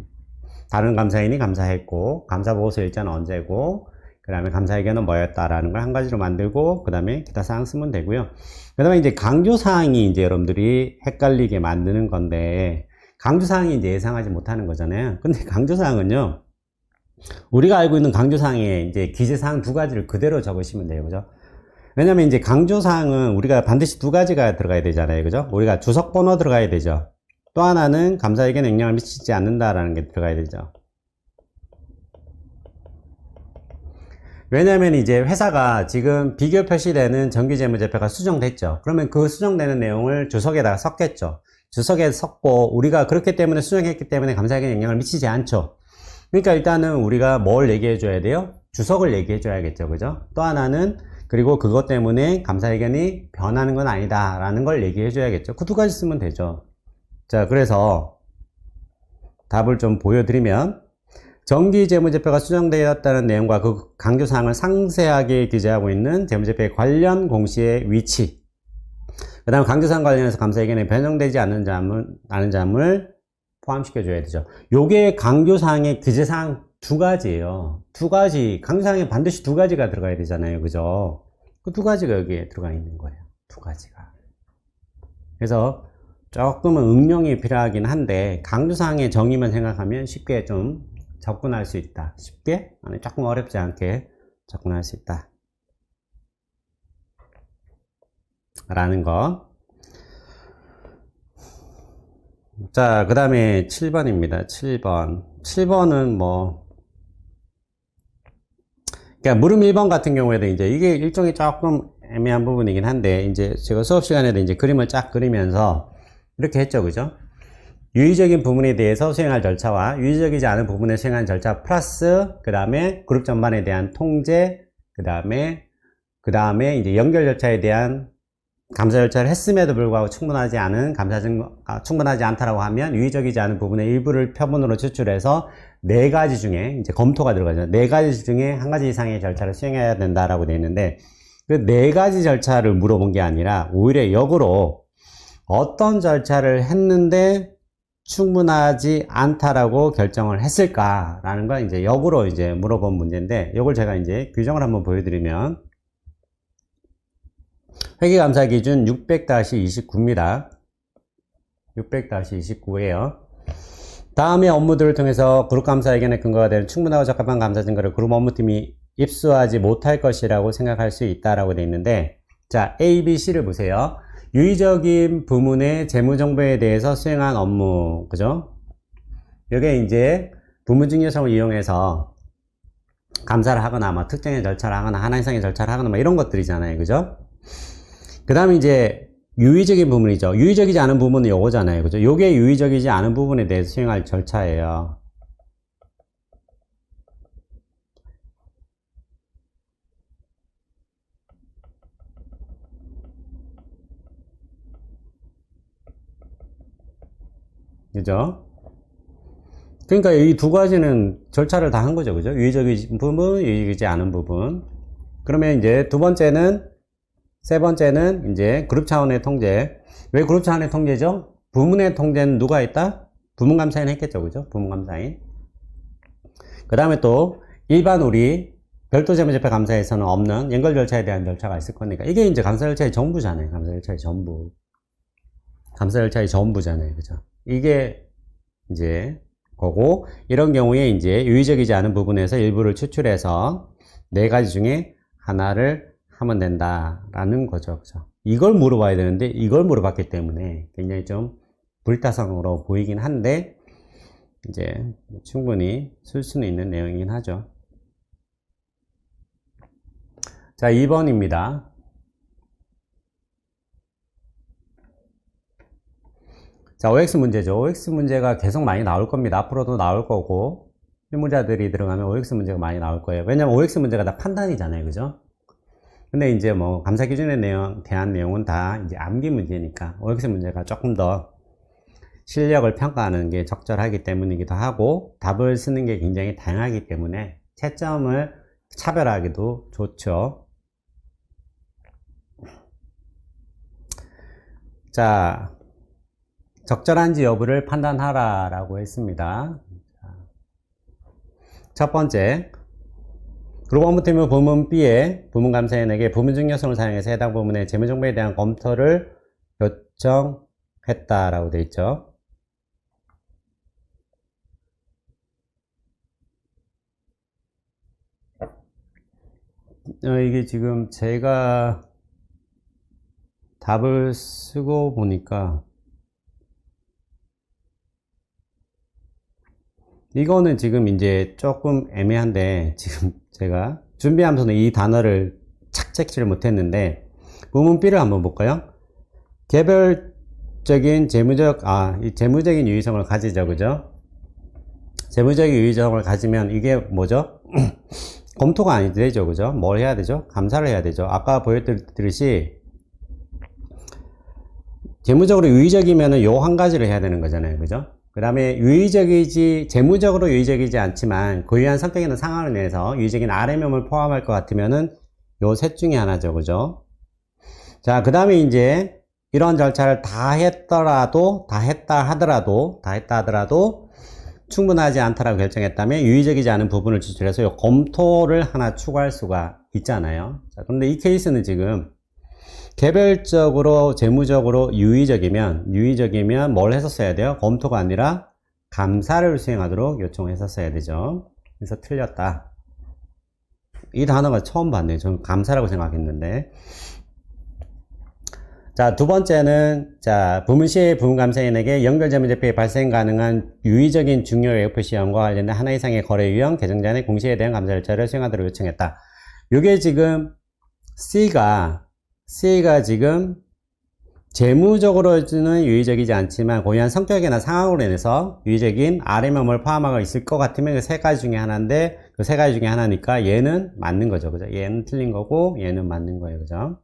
다른 감사인이 감사했고, 감사보고서 일자는 언제고, 그 다음에 감사의견은 뭐였다라는 걸 한 가지로 만들고, 그 다음에 기타 사항 쓰면 되고요. 그 다음에 이제 강조사항이 이제 여러분들이 헷갈리게 만드는 건데, 강조사항이 이제 예상하지 못하는 거잖아요. 근데 강조사항은요, 우리가 알고 있는 강조사항에 이제 기재사항 두 가지를 그대로 적으시면 돼요. 그죠? 왜냐면 이제 강조사항은 우리가 반드시 두 가지가 들어가야 되잖아요. 그죠? 우리가 주석번호 들어가야 되죠. 또 하나는 감사의견에 영향을 미치지 않는다라는 게 들어가야 되죠. 왜냐면 이제 회사가 지금 비교 표시되는 정기재무제표가 수정됐죠. 그러면 그 수정되는 내용을 주석에다가 섞겠죠. 주석에 섞고 우리가 그렇기 때문에 수정했기 때문에 감사의견에 영향을 미치지 않죠. 그러니까 일단은 우리가 뭘 얘기해 줘야 돼요? 주석을 얘기해 줘야겠죠. 그죠? 또 하나는 그리고 그것 때문에 감사의견이 변하는 건 아니다 라는 걸 얘기해 줘야겠죠. 그 두 가지 쓰면 되죠. 자, 그래서 답을 좀 보여드리면 정기재무제표가 수정되었다는 내용과 그 강조사항을 상세하게 기재하고 있는 재무제표의 관련 공시의 위치, 그 다음 강조사항 관련해서 감사의견에 변경되지 않는 점을 포함시켜 줘야 되죠. 요게 강조사항의 기재사항 두 가지예요. 두 가지, 강조사항에 반드시 두 가지가 들어가야 되잖아요. 그죠? 그 두 가지가 여기에 들어가 있는 거예요. 두 가지가. 그래서 조금은 응용이 필요하긴 한데 강조사항의 정의만 생각하면 쉽게 좀 접근할 수 있다. 쉽게? 아니, 조금 어렵지 않게 접근할 수 있다. 라는 거. 자, 그 다음에 7번입니다. 7번. 7번은 뭐, 그러니까 물음 1번 같은 경우에도 이제 이게 일종의 조금 애매한 부분이긴 한데, 이제 제가 수업 시간에도 이제 그림을 쫙 그리면서 이렇게 했죠. 그죠? 유의적인 부분에 대해서 수행할 절차와 유의적이지 않은 부분에 수행하는 절차 플러스 그 다음에 그룹 전반에 대한 통제, 그 다음에 이제 연결 절차에 대한 감사 절차를 했음에도 불구하고 충분하지 않다라고 하면 유의적이지 않은 부분의 일부를 표본으로 추출해서 네 가지 중에 이제 검토가 들어가죠. 네 가지 중에 한 가지 이상의 절차를 수행해야 된다라고 되어 있는데 그 네 가지 절차를 물어본 게 아니라 오히려 역으로 어떤 절차를 했는데 충분하지 않다라고 결정을 했을까라는 걸 이제 역으로 이제 물어본 문제인데, 이걸 제가 이제 규정을 한번 보여드리면, 회계감사 기준 600-29입니다. 600-29에요. 다음의 업무들을 통해서 그룹감사 의견의 근거가 되는 충분하고 적합한 감사 증거를 그룹 업무팀이 입수하지 못할 것이라고 생각할 수 있다라고 되어 있는데, 자, A, B, C를 보세요. 유의적인 부문의 재무정보에 대해서 수행한 업무, 그죠? 이게 이제 부문증 요청을 이용해서 감사를 하거나, 뭐 특정의 절차를 하거나, 하나 이상의 절차를 하거나, 뭐 이런 것들이잖아요. 그죠? 그 다음에 이제 유의적인 부분이죠. 유의적이지 않은 부분은 요거잖아요. 그죠? 요게 유의적이지 않은 부분에 대해서 수행할 절차예요. 그죠? 그러니까 이 두 가지는 절차를 다 한 거죠. 그죠? 유의적인 부분, 유의적이지 않은 부분. 그러면 이제 세 번째는 이제 그룹 차원의 통제. 왜 그룹 차원의 통제죠? 부문의 통제는 누가 했다? 부문감사인 했겠죠. 그죠? 부문감사인. 그 다음에 또 일반 우리 별도 재무제표 감사에서는 없는 연결 절차에 대한 절차가 있을 거니까 이게 이제 감사 절차의 전부잖아요. 감사 절차의 전부. 감사 절차의 전부잖아요. 그죠? 이게 이제 거고, 이런 경우에 이제 유의적이지 않은 부분에서 일부를 추출해서 네 가지 중에 하나를 하면 된다라는 거죠. 그죠? 이걸 물어봐야 되는데 이걸 물어봤기 때문에 굉장히 좀 불타성으로 보이긴 한데 이제 충분히 쓸 수는 있는 내용이긴 하죠. 자, 2번입니다. 자, OX 문제죠. OX 문제가 계속 많이 나올 겁니다. 앞으로도 나올 거고, 실무자들이 들어가면 OX 문제가 많이 나올 거예요. 왜냐면 OX 문제가 다 판단이잖아요. 그죠? 근데 이제 뭐, 감사 기준에 대한 내용은 다 이제 암기 문제니까, OX 문제가 조금 더 실력을 평가하는 게 적절하기 때문이기도 하고, 답을 쓰는 게 굉장히 다양하기 때문에, 채점을 차별하기도 좋죠. 자, 적절한지 여부를 판단하라 라고 했습니다. 첫 번째, 그룹 업무팀은 부문 B에 부문감사인에게 부문중요성을 사용해서 해당 부문의 재무정보에 대한 검토를 요청했다라고 되어 있죠. 이게 지금 제가 답을 쓰고 보니까 이거는 지금 이제 조금 애매한데, 지금 제가 준비하면서는 이 단어를 착착지를 못했는데, 부문 B를 한번 볼까요? 개별적인 이 재무적인 유의성을 가지죠, 그죠? 재무적인 유의성을 가지면 이게 뭐죠? 검토가 아니 되죠, 그죠? 뭘 해야 되죠? 감사를 해야 되죠. 아까 보여드렸듯이 재무적으로 유의적이면은 요 한 가지를 해야 되는 거잖아요, 그죠? 그 다음에 재무적으로 유의적이지 않지만 고유한 성격이나 상황을 내서 유의적인 RMM을 포함할 것 같으면은 요 셋 중에 하나죠, 그죠? 자, 그 다음에 이제 이런 절차를 다 했다 하더라도 충분하지 않다라고 결정했다면 유의적이지 않은 부분을 지출해서 요 검토를 하나 추가할 수가 있잖아요. 자, 그런데 이 케이스는 지금 개별적으로 재무적으로 유의적이면 뭘 했었어야 돼요? 검토가 아니라 감사를 수행하도록 요청했었어야 되죠. 그래서 틀렸다. 이 단어가 처음 봤네요. 저는 감사라고 생각했는데. 자, 두 번째는, 자, 부문시의 부문감사인에게 연결재무제표에 발생 가능한 유의적인 중요 외부표 시험과 관련된 하나 이상의 거래 유형, 개정자의 공시에 대한 감사 절차를 수행하도록 요청했다. 요게 지금 C가 지금 재무적으로는 유의적이지 않지만 고유한 성격이나 상황으로 인해서 유의적인 RMM을 포함하고 있을 것 같으면 그 세 가지 중에 하나인데, 그 세 가지 중에 하나니까 얘는 맞는 거죠, 그죠? 얘는 틀린 거고 얘는 맞는 거예요, 그죠?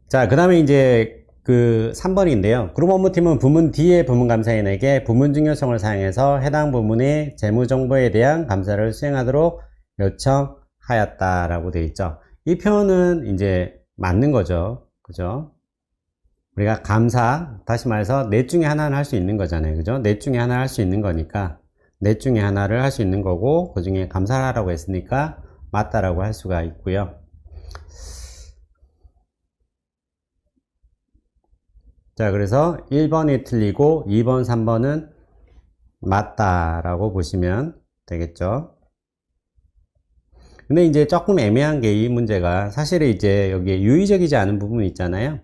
자, 그 다음에 이제 그 3번인데요. 그룹 업무팀은 부문 D의 부문감사인에게 부문 중요성을 사용해서 해당 부문의 재무정보에 대한 감사를 수행하도록 요청하였다라고 되어 있죠. 이 표현은 이제 맞는 거죠. 그죠? 우리가 감사, 다시 말해서 넷 중에 하나는 할 수 있는 거잖아요. 그죠? 넷 중에 하나 할 수 있는 거니까 넷 중에 하나를 할 수 있는 거고, 그 중에 감사를 하라고 했으니까 맞다라고 할 수가 있고요. 자, 그래서 1번이 틀리고 2번, 3번은 맞다라고 보시면 되겠죠. 근데 이제 조금 애매한 게 이 문제가 사실은 이제 여기에 유의적이지 않은 부분이 있잖아요.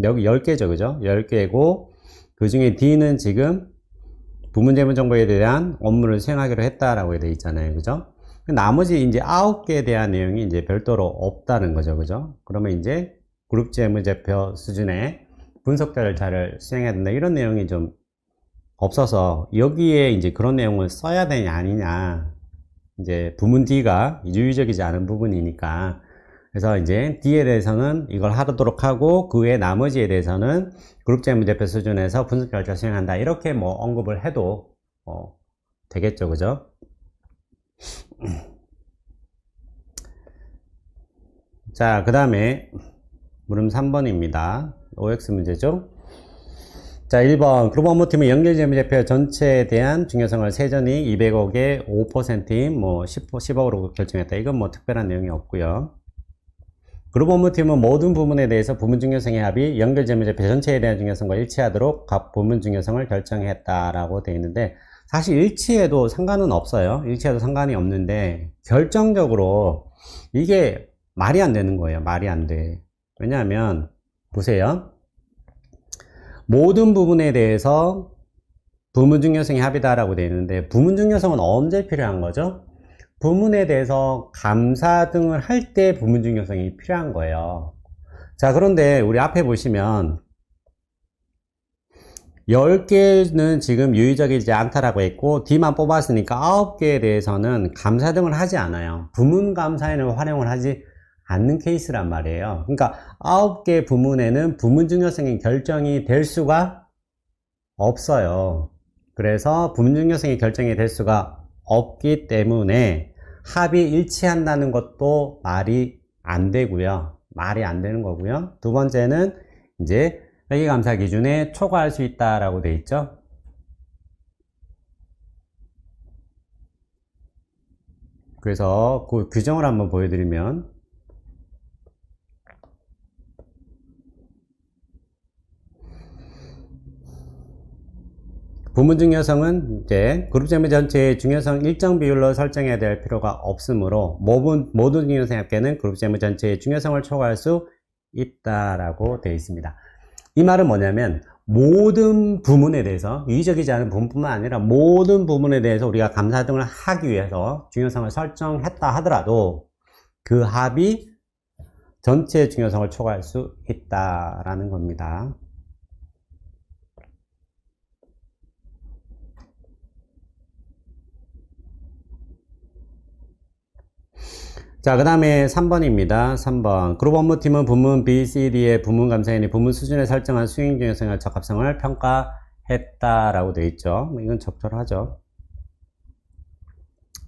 여기 10개죠, 그죠? 10개고 그 중에 D는 지금 부문재무정보에 대한 업무를 수행하기로 했다라고 되어 있잖아요, 그죠? 나머지 이제 9개에 대한 내용이 이제 별도로 없다는 거죠, 그죠? 그러면 이제 그룹재무제표 수준의 분석 절차를 수행해야 된다, 이런 내용이 좀 없어서 여기에 이제 그런 내용을 써야 되냐 아니냐, 이제 부문 D가 유의적이지 않은 부분이니까, 그래서 이제 D에 대해서는 이걸 하도록 하고 그 외 나머지에 대해서는 그룹재무제표 수준에서 분석 절차 수행한다, 이렇게 뭐 언급을 해도 되겠죠, 그죠? 자, 그 다음에 물음 3번입니다. OX 문제죠. 자, 1번 그룹 업무팀의 연결재무제표 전체에 대한 중요성을 세전이 200억에 5%인 뭐 10억으로 결정했다. 이건 뭐 특별한 내용이 없고요. 그룹 업무팀은 모든 부문에 대해서 부문 중요성의 합이 연결재무제표 전체에 대한 중요성과 일치하도록 각 부문 중요성을 결정했다라고 되어 있는데, 사실 일치해도 상관은 없어요. 일치해도 상관이 없는데 결정적으로 이게 말이 안 되는 거예요. 말이 안 돼. 왜냐하면 보세요. 모든 부분에 대해서 부문 중요성이 합이다라고 되어 있는데, 부문 중요성은 언제 필요한 거죠? 부문에 대해서 감사 등을 할 때 부문 중요성이 필요한 거예요. 자, 그런데 우리 앞에 보시면 10개는 지금 유의적이지 않다라고 했고 D만 뽑았으니까 9개에 대해서는 감사 등을 하지 않아요. 부문 감사인을 활용을 하지 않는 케이스란 말이에요. 그러니까 9개 부문에는 부문 중요성이 결정이 될 수가 없어요. 그래서 부문 중요성이 결정이 될 수가 없기 때문에 합이 일치한다는 것도 말이 안 되고요. 말이 안 되는 거고요. 두 번째는 이제 회계감사 기준에 초과할 수 있다라고 돼 있죠. 그래서 그 규정을 한번 보여드리면, 부문 중요성은 이제 그룹 재무 전체의 중요성 일정 비율로 설정해야 될 필요가 없으므로 모든 중요성 합계는 그룹 재무 전체의 중요성을 초과할 수 있다라고 되어 있습니다. 이 말은 뭐냐면 모든 부문에 대해서, 유의적이지 않은 부문뿐만 아니라 모든 부문에 대해서 우리가 감사 등을 하기 위해서 중요성을 설정했다 하더라도 그 합이 전체의 중요성을 초과할 수 있다라는 겁니다. 자, 그 다음에 3번입니다. 3번. 그룹 업무팀은 부문 B, C, D의 부문 감사인이 부문 수준에 설정한 수행 중요성과 적합성을 평가했다라고 되어 있죠. 이건 적절하죠.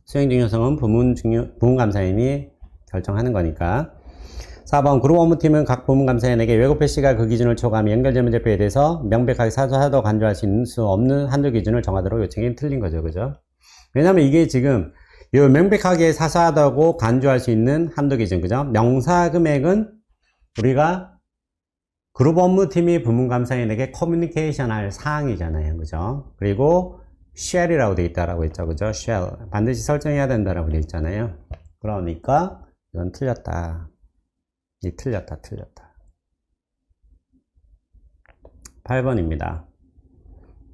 수행 중요성은 부문 감사인이 결정하는 거니까. 4번. 그룹 업무팀은 각 부문 감사인에게 외국 표시가 그 기준을 초과하며 연결 문제표에 대해서 명백하게 사소하도 간주할 수 없는 한도 기준을 정하도록 요청이 틀린 거죠. 그죠? 왜냐면 이게 지금 이 명백하게 사소하다고 간주할 수 있는 한도 기준, 그죠? 명사 금액은 우리가 그룹 업무팀이 부문감사인에게 커뮤니케이션 할 사항이잖아요, 그죠? 그리고 shall이라고 되어 있다라고 했죠, 그죠? shall. 반드시 설정해야 된다라고 되어 있잖아요. 그러니까 이건 틀렸다. 틀렸다. 8번입니다.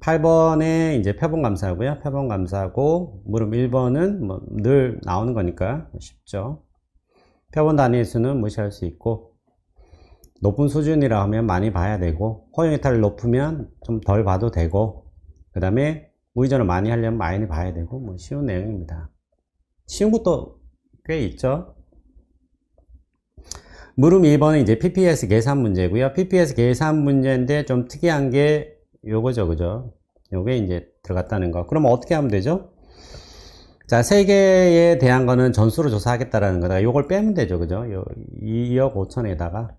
8번에 이제 표본감사고요. 표본감사고, 물음 1번은 뭐 늘 나오는 거니까 쉽죠. 표본 단위의 수는 무시할 수 있고, 높은 수준이라 하면 많이 봐야 되고, 허용이탈을 높으면 좀 덜 봐도 되고, 그 다음에 우회전을 많이 하려면 많이 봐야 되고, 뭐 쉬운 내용입니다. 쉬운 것도 꽤 있죠. 물음 2번은 이제 PPS 계산 문제고요. PPS 계산 문제인데 좀 특이한 게 요거죠, 그죠? 요게 이제 들어갔다는 거. 그럼 어떻게 하면 되죠? 자, 3개에 대한 거는 전수로 조사하겠다라는 거다. 요걸 빼면 되죠, 그죠? 요 2억 5천에다가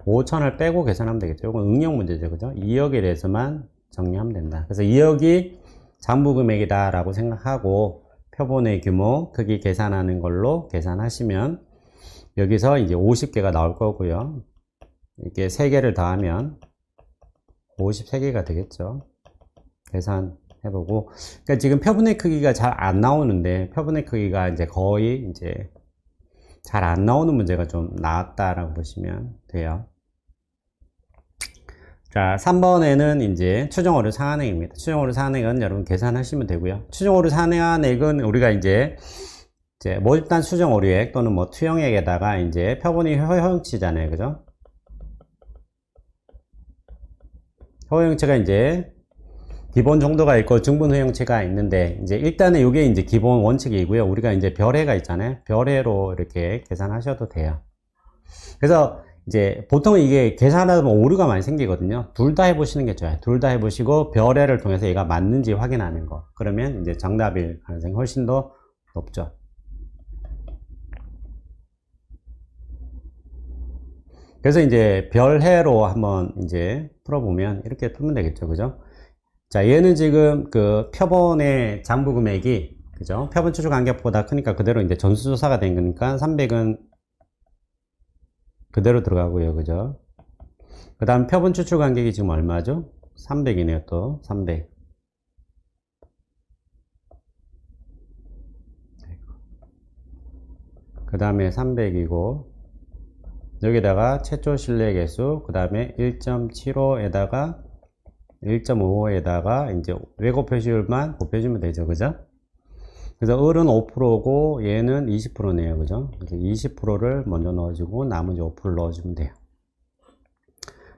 5천을 빼고 계산하면 되겠죠. 요건 응용 문제죠, 그죠? 2억에 대해서만 정리하면 된다. 그래서 2억이 장부 금액이다 라고 생각하고 표본의 규모, 크기 계산하는 걸로 계산하시면 여기서 이제 50개가 나올 거고요. 이렇게 3개를 더하면 53개가 되겠죠. 계산해보고. 그러니까 지금 표본의 크기가 잘 안 나오는데, 표본의 크기가 이제 거의 이제 잘 안 나오는 문제가 좀 나왔다라고 보시면 돼요. 자, 3번에는 이제 추정오류 상한액입니다. 추정오류 상한액은 여러분 계산하시면 되고요. 추정오류 상한액은 우리가 이제 모집단 수정오류액 또는 뭐 투영액에다가 이제 표본이 허용치잖아요. 그죠? 허용치가 이제 기본 정도가 있고 중분 허용치가 있는데, 이제 일단은 이게 이제 기본 원칙이고요. 우리가 이제 별해가 있잖아요. 별해로 이렇게 계산하셔도 돼요. 그래서 이제 보통 이게 계산하다 보면 오류가 많이 생기거든요. 둘 다 해보시는 게 좋아요. 둘 다 해보시고 별해를 통해서 얘가 맞는지 확인하는 거. 그러면 이제 정답일 가능성이 훨씬 더 높죠. 그래서 이제 별해로 한번 이제 풀어보면 이렇게 풀면 되겠죠, 그죠? 자, 얘는 지금 그 표본의 장부 금액이, 그죠? 표본 추출 간격보다 크니까 그대로 이제 전수조사가 된 거니까 300은 그대로 들어가고요, 그죠? 그 다음 표본 추출 간격이 지금 얼마죠? 300이네요, 또 300. 그 다음에 300이고, 여기다가 최초 신뢰 개수, 그 다음에 1.75에다가 1.55에다가 이제 왜곡 표시율만 곱해주면 되죠, 그죠? 그래서 을은 5%고 얘는 20%네요, 그죠? 20%를 먼저 넣어주고 나머지 5%를 넣어주면 돼요.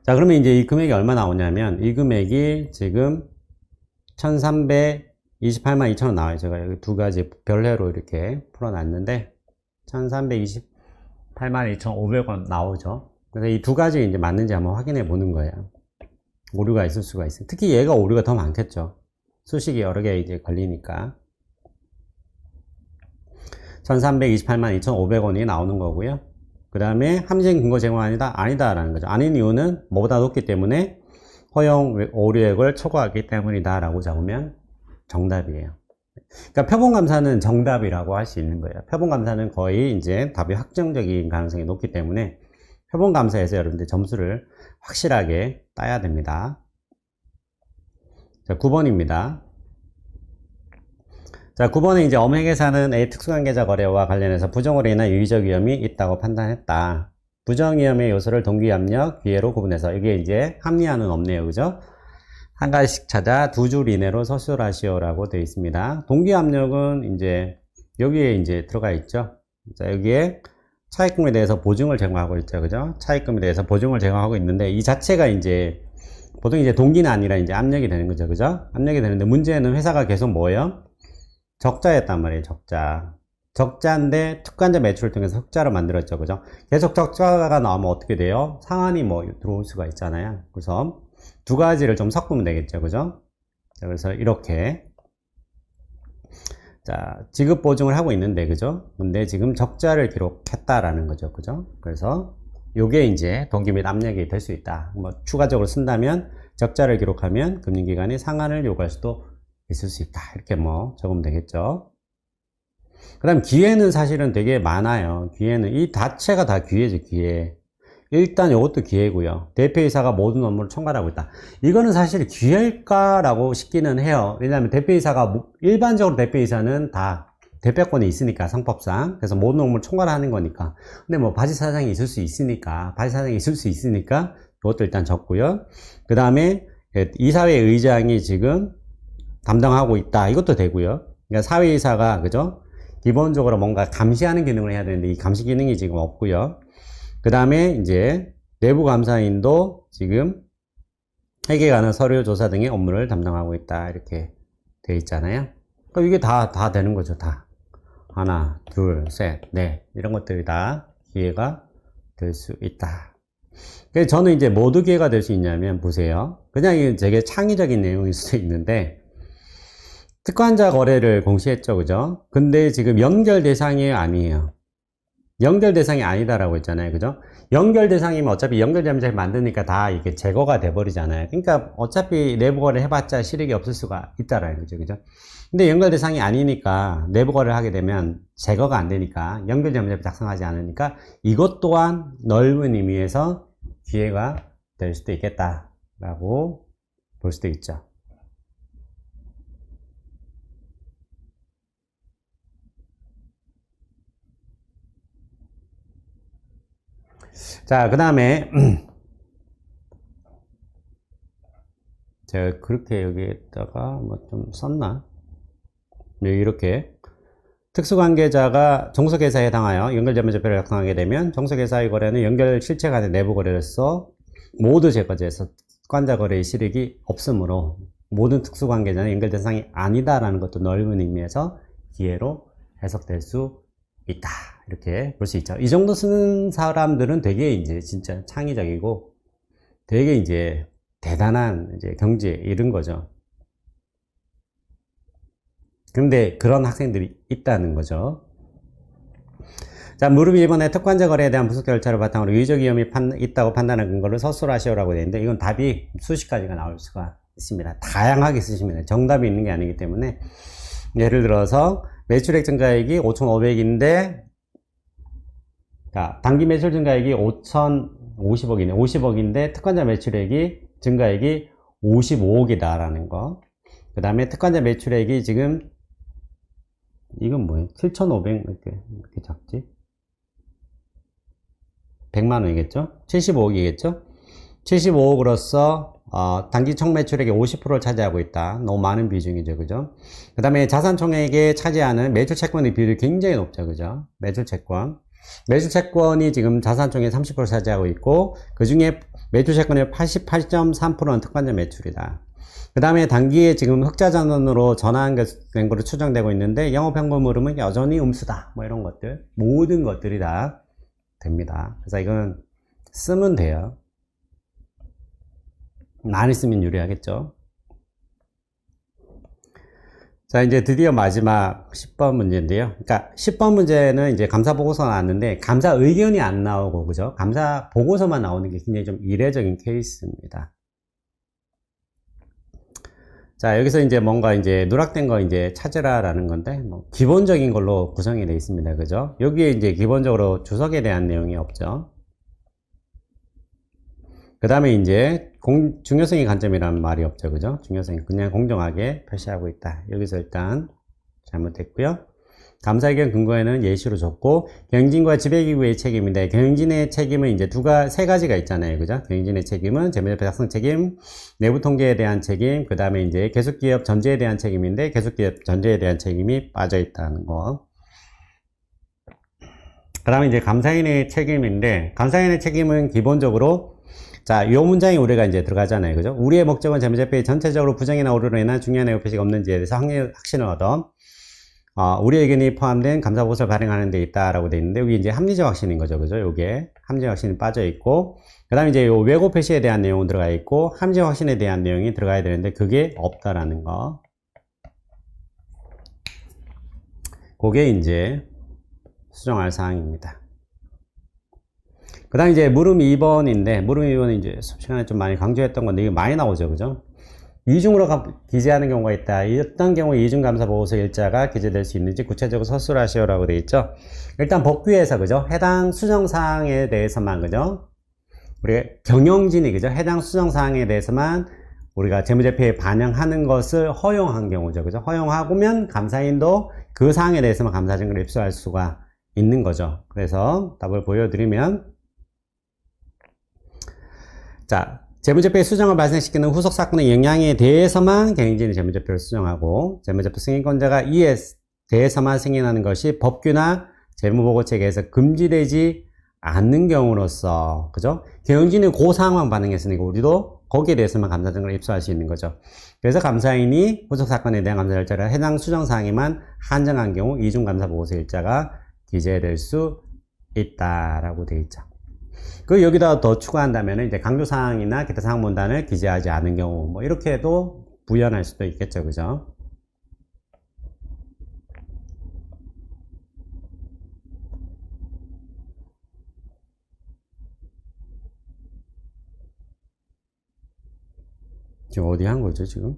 자, 그러면 이제 이 금액이 얼마 나오냐면, 이 금액이 지금 1328만 2천원 나와요. 제가 여기 두 가지 별해로 이렇게 풀어놨는데 1328만 2,500원 나오죠. 그래서 이 두 가지 이제 맞는지 한번 확인해 보는 거예요. 오류가 있을 수가 있어요. 특히 얘가 오류가 더 많겠죠. 수식이 여러 개 이제 걸리니까. 1328만 2,500원이 나오는 거고요. 그 다음에 함정 근거 제공 아니다라는 거죠. 아닌 이유는 뭐보다 높기 때문에 허용 오류액을 초과하기 때문이다 라고 적으면 정답이에요. 그러니까 표본감사는 정답이라고 할 수 있는 거예요. 표본감사는 거의 이제 답이 확정적인 가능성이 높기 때문에 표본감사에서 여러분들 점수를 확실하게 따야 됩니다. 자, 9번입니다. 자, 9번에 이제 엄행회사는 A 특수관계자 거래와 관련해서 부정으로 인한 유의적 위험이 있다고 판단했다. 부정위험의 요소를 동기압력, 기회로 구분해서 이게 이제 합리화는 없네요. 그죠? 한 가지씩 찾아 두 줄 이내로 서술하시오라고 되어 있습니다. 동기압력은 이제 여기에 이제 들어가 있죠. 자, 여기에 차입금에 대해서 보증을 제공하고 있죠. 그죠? 차입금에 대해서 보증을 제공하고 있는데 이 자체가 이제 보통 이제 동기는 아니라 이제 압력이 되는 거죠. 그죠? 압력이 되는데 문제는 회사가 계속 뭐예요? 적자였단 말이에요. 적자인데 특관자 매출을 통해서 흑자로 만들었죠. 그죠? 계속 적자가 나오면 어떻게 돼요? 상한이 뭐 들어올 수가 있잖아요. 그래서 두 가지를 좀 섞으면 되겠죠. 그죠? 자, 그래서 이렇게 자, 지급 보증을 하고 있는데 그죠? 근데 지금 적자를 기록했다라는 거죠. 그죠? 그래서 요게 이제 동기 및 압력이 될 수 있다. 뭐 추가적으로 쓴다면 적자를 기록하면 금융기관이 상한을 요구할 수도 있을 수 있다. 이렇게 뭐 적으면 되겠죠. 그 다음 기회는 사실은 되게 많아요. 기회는 이 자체가 다 기회죠. 기회. 일단 이것도 기회고요. 대표이사가 모든 업무를 총괄하고 있다. 이거는 사실 기회일까라고 싶기는 해요. 왜냐하면 대표이사가 일반적으로 대표이사는 다 대표권이 있으니까 성법상 그래서 모든 업무를 총괄하는 거니까. 근데 뭐 바지사장이 있을 수 있으니까 이것도 일단 적고요. 그 다음에 이사회 의장이 지금 담당하고 있다. 이것도 되고요. 그러니까 사회이사가 그죠? 기본적으로 뭔가 감시하는 기능을 해야 되는데 이 감시 기능이 지금 없고요. 그 다음에 이제 내부 감사인도 지금 회계 관한 서류 조사 등의 업무를 담당하고 있다. 이렇게 돼 있잖아요. 그럼 이게 다 되는 거죠. 다. 하나, 둘, 셋, 넷. 이런 것들이 다 기회가 될 수 있다. 그래서 저는 이제 모두 기회가 될 수 있냐면 보세요. 그냥 이게 되게 창의적인 내용일 수도 있는데 특관자 거래를 공시했죠. 그죠? 근데 지금 연결 대상이 아니에요. 연결 대상이 아니다라고 했잖아요. 그죠? 연결 대상이면 어차피 연결점을 만드니까 다 이게 제거가 돼 버리잖아요. 그러니까 어차피 내부 거래 해봤자 실익이 없을 수가 있다라는 거죠. 그죠? 근데 연결 대상이 아니니까 내부 거래를 하게 되면 제거가 안 되니까 연결점을 작성하지 않으니까 이것 또한 넓은 의미에서 기회가 될 수도 있겠다라고 볼 수도 있죠. 자, 그 다음에 제가 그렇게 여기에다가 뭐 좀 썼나? 이렇게 특수관계자가 종속회사에 해당하여 연결점유제표를 작성하게 되면 종속회사의 거래는 연결 실체 간의 내부 거래로서 모두 제거제에서 특관자 거래의 실익이 없으므로 모든 특수관계자는 연결 대상이 아니다라는 것도 넓은 의미에서 기회로 해석될 수 있다. 이렇게 볼 수 있죠. 이 정도 쓰는 사람들은 되게 이제 진짜 창의적이고 되게 이제 대단한 이제 경지에 이른 거죠. 근데 그런 학생들이 있다는 거죠. 자, 무릎 1번에 특관자 거래에 대한 부속 절차를 바탕으로 유의적 위험이 있다고 판단한 근거를 서술하시오라고 되어 있는데 이건 답이 수십 가지가 나올 수가 있습니다. 다양하게 쓰시면 돼요. 정답이 있는 게 아니기 때문에 예를 들어서 매출액 증가액이 5,500인데 자, 단기 매출 증가액이 5,050억이네. 50억인데 특관자 매출액이 증가액이 55억이다 라는 거. 그 다음에 특관자 매출액이 지금 이건 뭐예요? 7,500 이렇게 작지? 100만원이겠죠? 75억이겠죠? 75억으로서 단기 총 매출액의 50%를 차지하고 있다. 너무 많은 비중이죠. 그죠? 그 다음에 자산 총액에 차지하는 매출 채권의 비율이 굉장히 높죠. 그죠? 매출 채권이 지금 자산 총액 30% 차지하고 있고 그 중에 매출 채권의 88.3%는 특관자 매출이다. 그 다음에 단기에 지금 흑자 전환으로 전환된 거로 추정되고 있는데 영업현금 흐름은 여전히 음수다. 뭐 이런 것들 모든 것들이 다 됩니다. 그래서 이건 쓰면 돼요. 많이 쓰면 유리하겠죠. 자, 이제 드디어 마지막 10번 문제인데요. 그러니까 10번 문제는 이제 감사 보고서가 나왔는데 감사 의견이 안 나오고 그죠? 감사 보고서만 나오는 게 굉장히 좀 이례적인 케이스입니다. 자, 여기서 이제 뭔가 이제 누락된 거 이제 찾으라라는 건데, 뭐 기본적인 걸로 구성이 되어 있습니다. 그죠? 여기에 이제 기본적으로 주석에 대한 내용이 없죠. 그 다음에 이제 중요성의 관점이라는 말이 없죠. 그죠? 중요성이 그냥 공정하게 표시하고 있다. 여기서 일단 잘못됐고요. 감사 의견 근거에는 예시로 줬고, 경영진과 지배기구의 책임인데, 경영진의 책임은 이제 세 가지가 있잖아요. 그죠? 경영진의 책임은 재무제표 작성 책임, 내부 통계에 대한 책임, 그 다음에 이제 계속기업 전제에 대한 책임인데, 계속기업 전제에 대한 책임이 빠져 있다는 거. 그 다음에 이제 감사인의 책임인데, 감사인의 책임은 기본적으로 자, 요 문장이 우리가 이제 들어가잖아요. 그죠? 우리의 목적은 재무제표의 전체적으로 부정이나 오류로 인한 중요한 내용 표시가 없는지에 대해서 확신을 얻어 우리 의견이 포함된 감사보고서를 발행하는 데 있다라고 되어 있는데, 여기 이제 합리적 확신인 거죠. 그죠? 요게 합리적 확신이 빠져 있고, 그 다음에 이제 요 왜곡 표시에 대한 내용은 들어가 있고, 합리적 확신에 대한 내용이 들어가야 되는데, 그게 없다라는 거. 그게 이제 수정할 사항입니다. 그 다음에 이제 물음 2번인데, 물음 2번은 이제 수업 시간에 좀 많이 강조했던 건데, 이게 많이 나오죠. 그죠? 이중으로 기재하는 경우가 있다. 어떤 경우에 이중감사보고서 일자가 기재될 수 있는지 구체적으로 서술을 하시오라고 되어 있죠. 일단 법규에서, 그죠? 해당 수정사항에 대해서만, 그죠? 우리 경영진이, 그죠? 해당 수정사항에 대해서만 우리가 재무제표에 반영하는 것을 허용한 경우죠. 그죠? 허용하고면 감사인도 그 사항에 대해서만 감사증거를 입수할 수가 있는 거죠. 그래서 답을 보여드리면, 자, 재무제표의 수정을 발생시키는 후속 사건의 영향에 대해서만 경영진이 재무제표를 수정하고, 재무제표 승인권자가 이에 대해서만 승인하는 것이 법규나 재무보고체계에서 금지되지 않는 경우로서, 그죠? 경영진이 그 사항만 반영했으니까 우리도 거기에 대해서만 감사증거를 입수할 수 있는 거죠. 그래서 감사인이 후속 사건에 대한 감사 절차를 해당 수정사항에만 한정한 경우 이중감사보고서 일자가 기재될 수 있다라고 되어 있죠. 그 여기다 더 추가한다면 이제 강조사항이나 기타 사항 문단을 기재하지 않은 경우, 뭐 이렇게도 부연할 수도 있겠죠. 그죠? 지금 어디 한 거죠, 지금?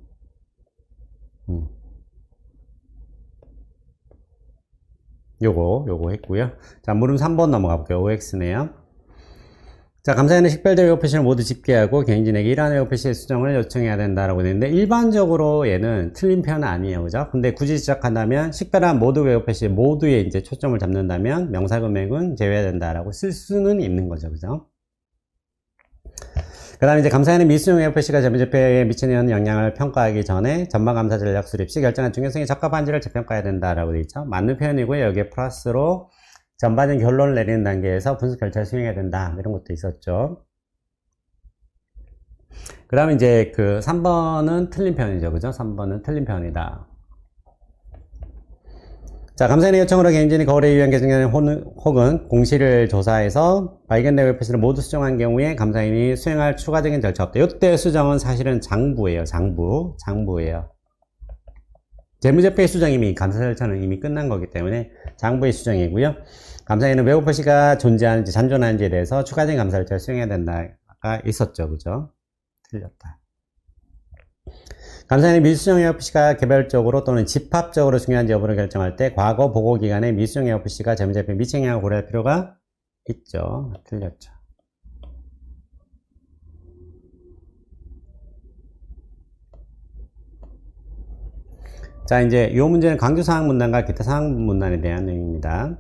요거 했고요. 자, 물음 3번 넘어가 볼게요. OX네요. 자, 감사인은 식별될 외국 표시를 모두 집계하고 경영진에게 이러한 외국 표시의 수정을 요청해야 된다라고 되는데, 일반적으로 얘는 틀린 표현은 아니에요. 그죠? 근데 굳이 지적한다면 식별한 모두 외국 표시 모두에 이제 초점을 잡는다면 명사금액은 제외된다라고 쓸 수는 있는 거죠. 그죠? 그 다음에 이제 감사인은 미수용 외국 표시가 재무제표에 미치는 영향을 평가하기 전에 전반감사 전략 수립 시 결정한 중요성이 적합한지를 재평가해야 된다라고 되어 있죠. 맞는 표현이고요. 여기에 플러스로 전반적인 결론을 내리는 단계에서 분석 절차를 수행해야 된다. 이런 것도 있었죠. 그 다음에 이제 그 3번은 틀린 표현이죠. 그죠? 3번은 틀린 표현이다. 자, 감사인의 요청으로 경영진이 거래 위한 계정에 혹은 공시를 조사해서 발견된 외국 표시를 모두 수정한 경우에 감사인이 수행할 추가적인 절차 없다. 이때 수정은 사실은 장부예요. 장부예요. 재무제표의 수정 이미 감사 절차는 이미 끝난 거기 때문에 장부의 수정이고요. 감사인은 외국 표시가 존재하는지 잔존하는지에 대해서 추가적인 감사 절차를 수행해야 된다가 있었죠. 그죠? 틀렸다. 감사인이 미수정 외국 표시가 개별적으로 또는 집합적으로 중요한지 여부를 결정할 때 과거 보고 기간에 미수정 외국 표시가 재무제표에 미친 영향을 고려할 필요가 있죠. 틀렸죠. 자, 이제 이 문제는 강조사항 문단과 기타 사항 문단에 대한 내용입니다.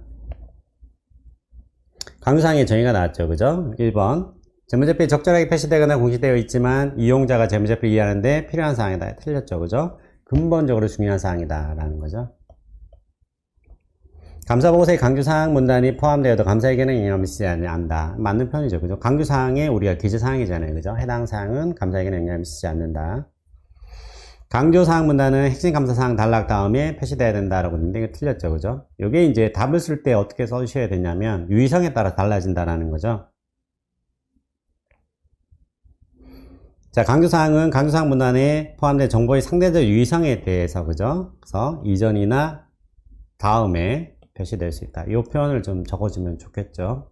강조사항에 정의가 나왔죠. 그죠? 1번. 재무제표에 적절하게 표시되거나 공시되어 있지만 이용자가 재무제표를 이해하는데 필요한 사항이다. 틀렸죠. 그죠? 근본적으로 중요한 사항이다. 라는 거죠. 감사보고서의 강조사항 문단이 포함되어도 감사의견에 영향을 미치지 않는다. 맞는 편이죠. 그죠? 강조사항에 우리가 기재사항이잖아요. 그죠? 해당 사항은 감사의견에 영향을 미치지 않는다. 강조사항 문단은 핵심 감사사항 단락 다음에 표시되어야 된다라고 했는데 이거 틀렸죠. 그죠? 이게 이제 답을 쓸 때 어떻게 써주셔야 되냐면 유의성에 따라 달라진다라는 거죠. 자, 강조사항은 강조사항 문단에 포함된 정보의 상대적 유의성에 대해서, 그죠? 그래서 이전이나 다음에 표시될 수 있다. 이 표현을 좀 적어주면 좋겠죠.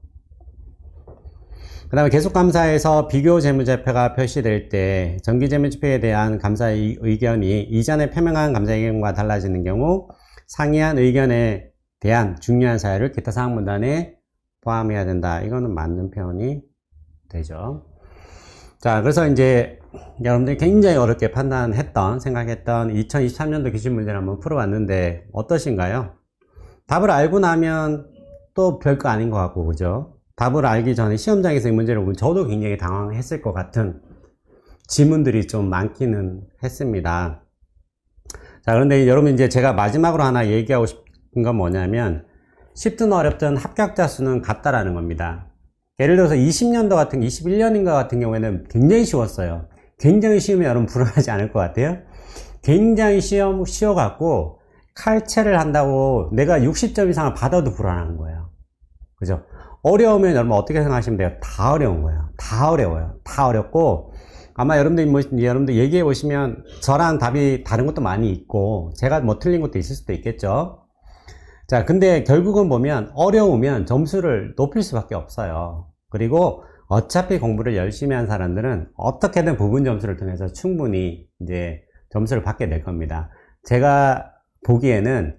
그 다음에 계속감사에서 비교 재무제표가 표시될 때 정기재무제표에 대한 감사 의견이 이전에 표명한 감사 의견과 달라지는 경우 상이한 의견에 대한 중요한 사유를 기타 사항 문단에 포함해야 된다. 이거는 맞는 표현이 되죠. 자, 그래서 이제 여러분들이 굉장히 어렵게 생각했던 2023년도 기출 문제를 한번 풀어봤는데 어떠신가요? 답을 알고 나면 또 별거 아닌 것 같고, 그죠? 답을 알기 전에 시험장에서 이 문제를 보면 저도 굉장히 당황했을 것 같은 지문들이 좀 많기는 했습니다. 자, 그런데 여러분 이제 제가 마지막으로 하나 얘기하고 싶은 건 뭐냐면 쉽든 어렵든 합격자 수는 같다라는 겁니다. 예를 들어서 20년도 같은 21년인가 같은 경우에는 굉장히 쉬웠어요. 굉장히 쉬우면 여러분 불안하지 않을 것 같아요. 굉장히 쉬워갖고 칼체를 한다고 내가 60점 이상을 받아도 불안한 거예요. 그죠? 어려우면 여러분 어떻게 생각하시면 돼요? 다 어려운 거예요. 다 어려워요. 다 어렵고 아마 여러분들 얘기해 보시면 저랑 답이 다른 것도 많이 있고 제가 뭐 틀린 것도 있을 수도 있겠죠. 자, 근데 결국은 보면 어려우면 점수를 높일 수밖에 없어요. 그리고 어차피 공부를 열심히 한 사람들은 어떻게든 부분 점수를 통해서 충분히 이제 점수를 받게 될 겁니다. 제가 보기에는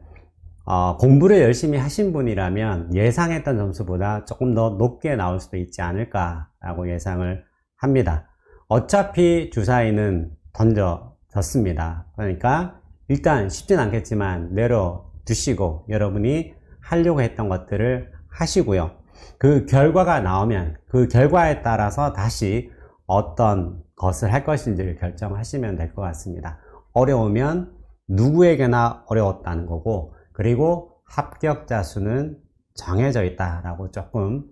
공부를 열심히 하신 분이라면 예상했던 점수보다 조금 더 높게 나올 수도 있지 않을까라고 예상을 합니다. 어차피 주사위는 던져졌습니다. 그러니까 일단 쉽진 않겠지만 내려두시고 여러분이 하려고 했던 것들을 하시고요. 그 결과가 나오면 그 결과에 따라서 다시 어떤 것을 할 것인지를 결정하시면 될 것 같습니다. 어려우면 누구에게나 어려웠다는 거고 그리고 합격자 수는 정해져 있다라고 조금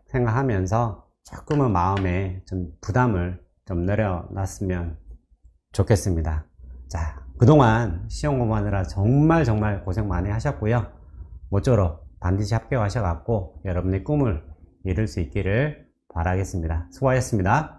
생각하면서 조금은 마음에 좀 부담을 좀 내려놨으면 좋겠습니다. 자, 그동안 시험 공부하느라 정말 고생 많이 하셨고요. 모쪼록 반드시 합격하셔갖고 여러분의 꿈을 이룰 수 있기를 바라겠습니다. 수고하셨습니다.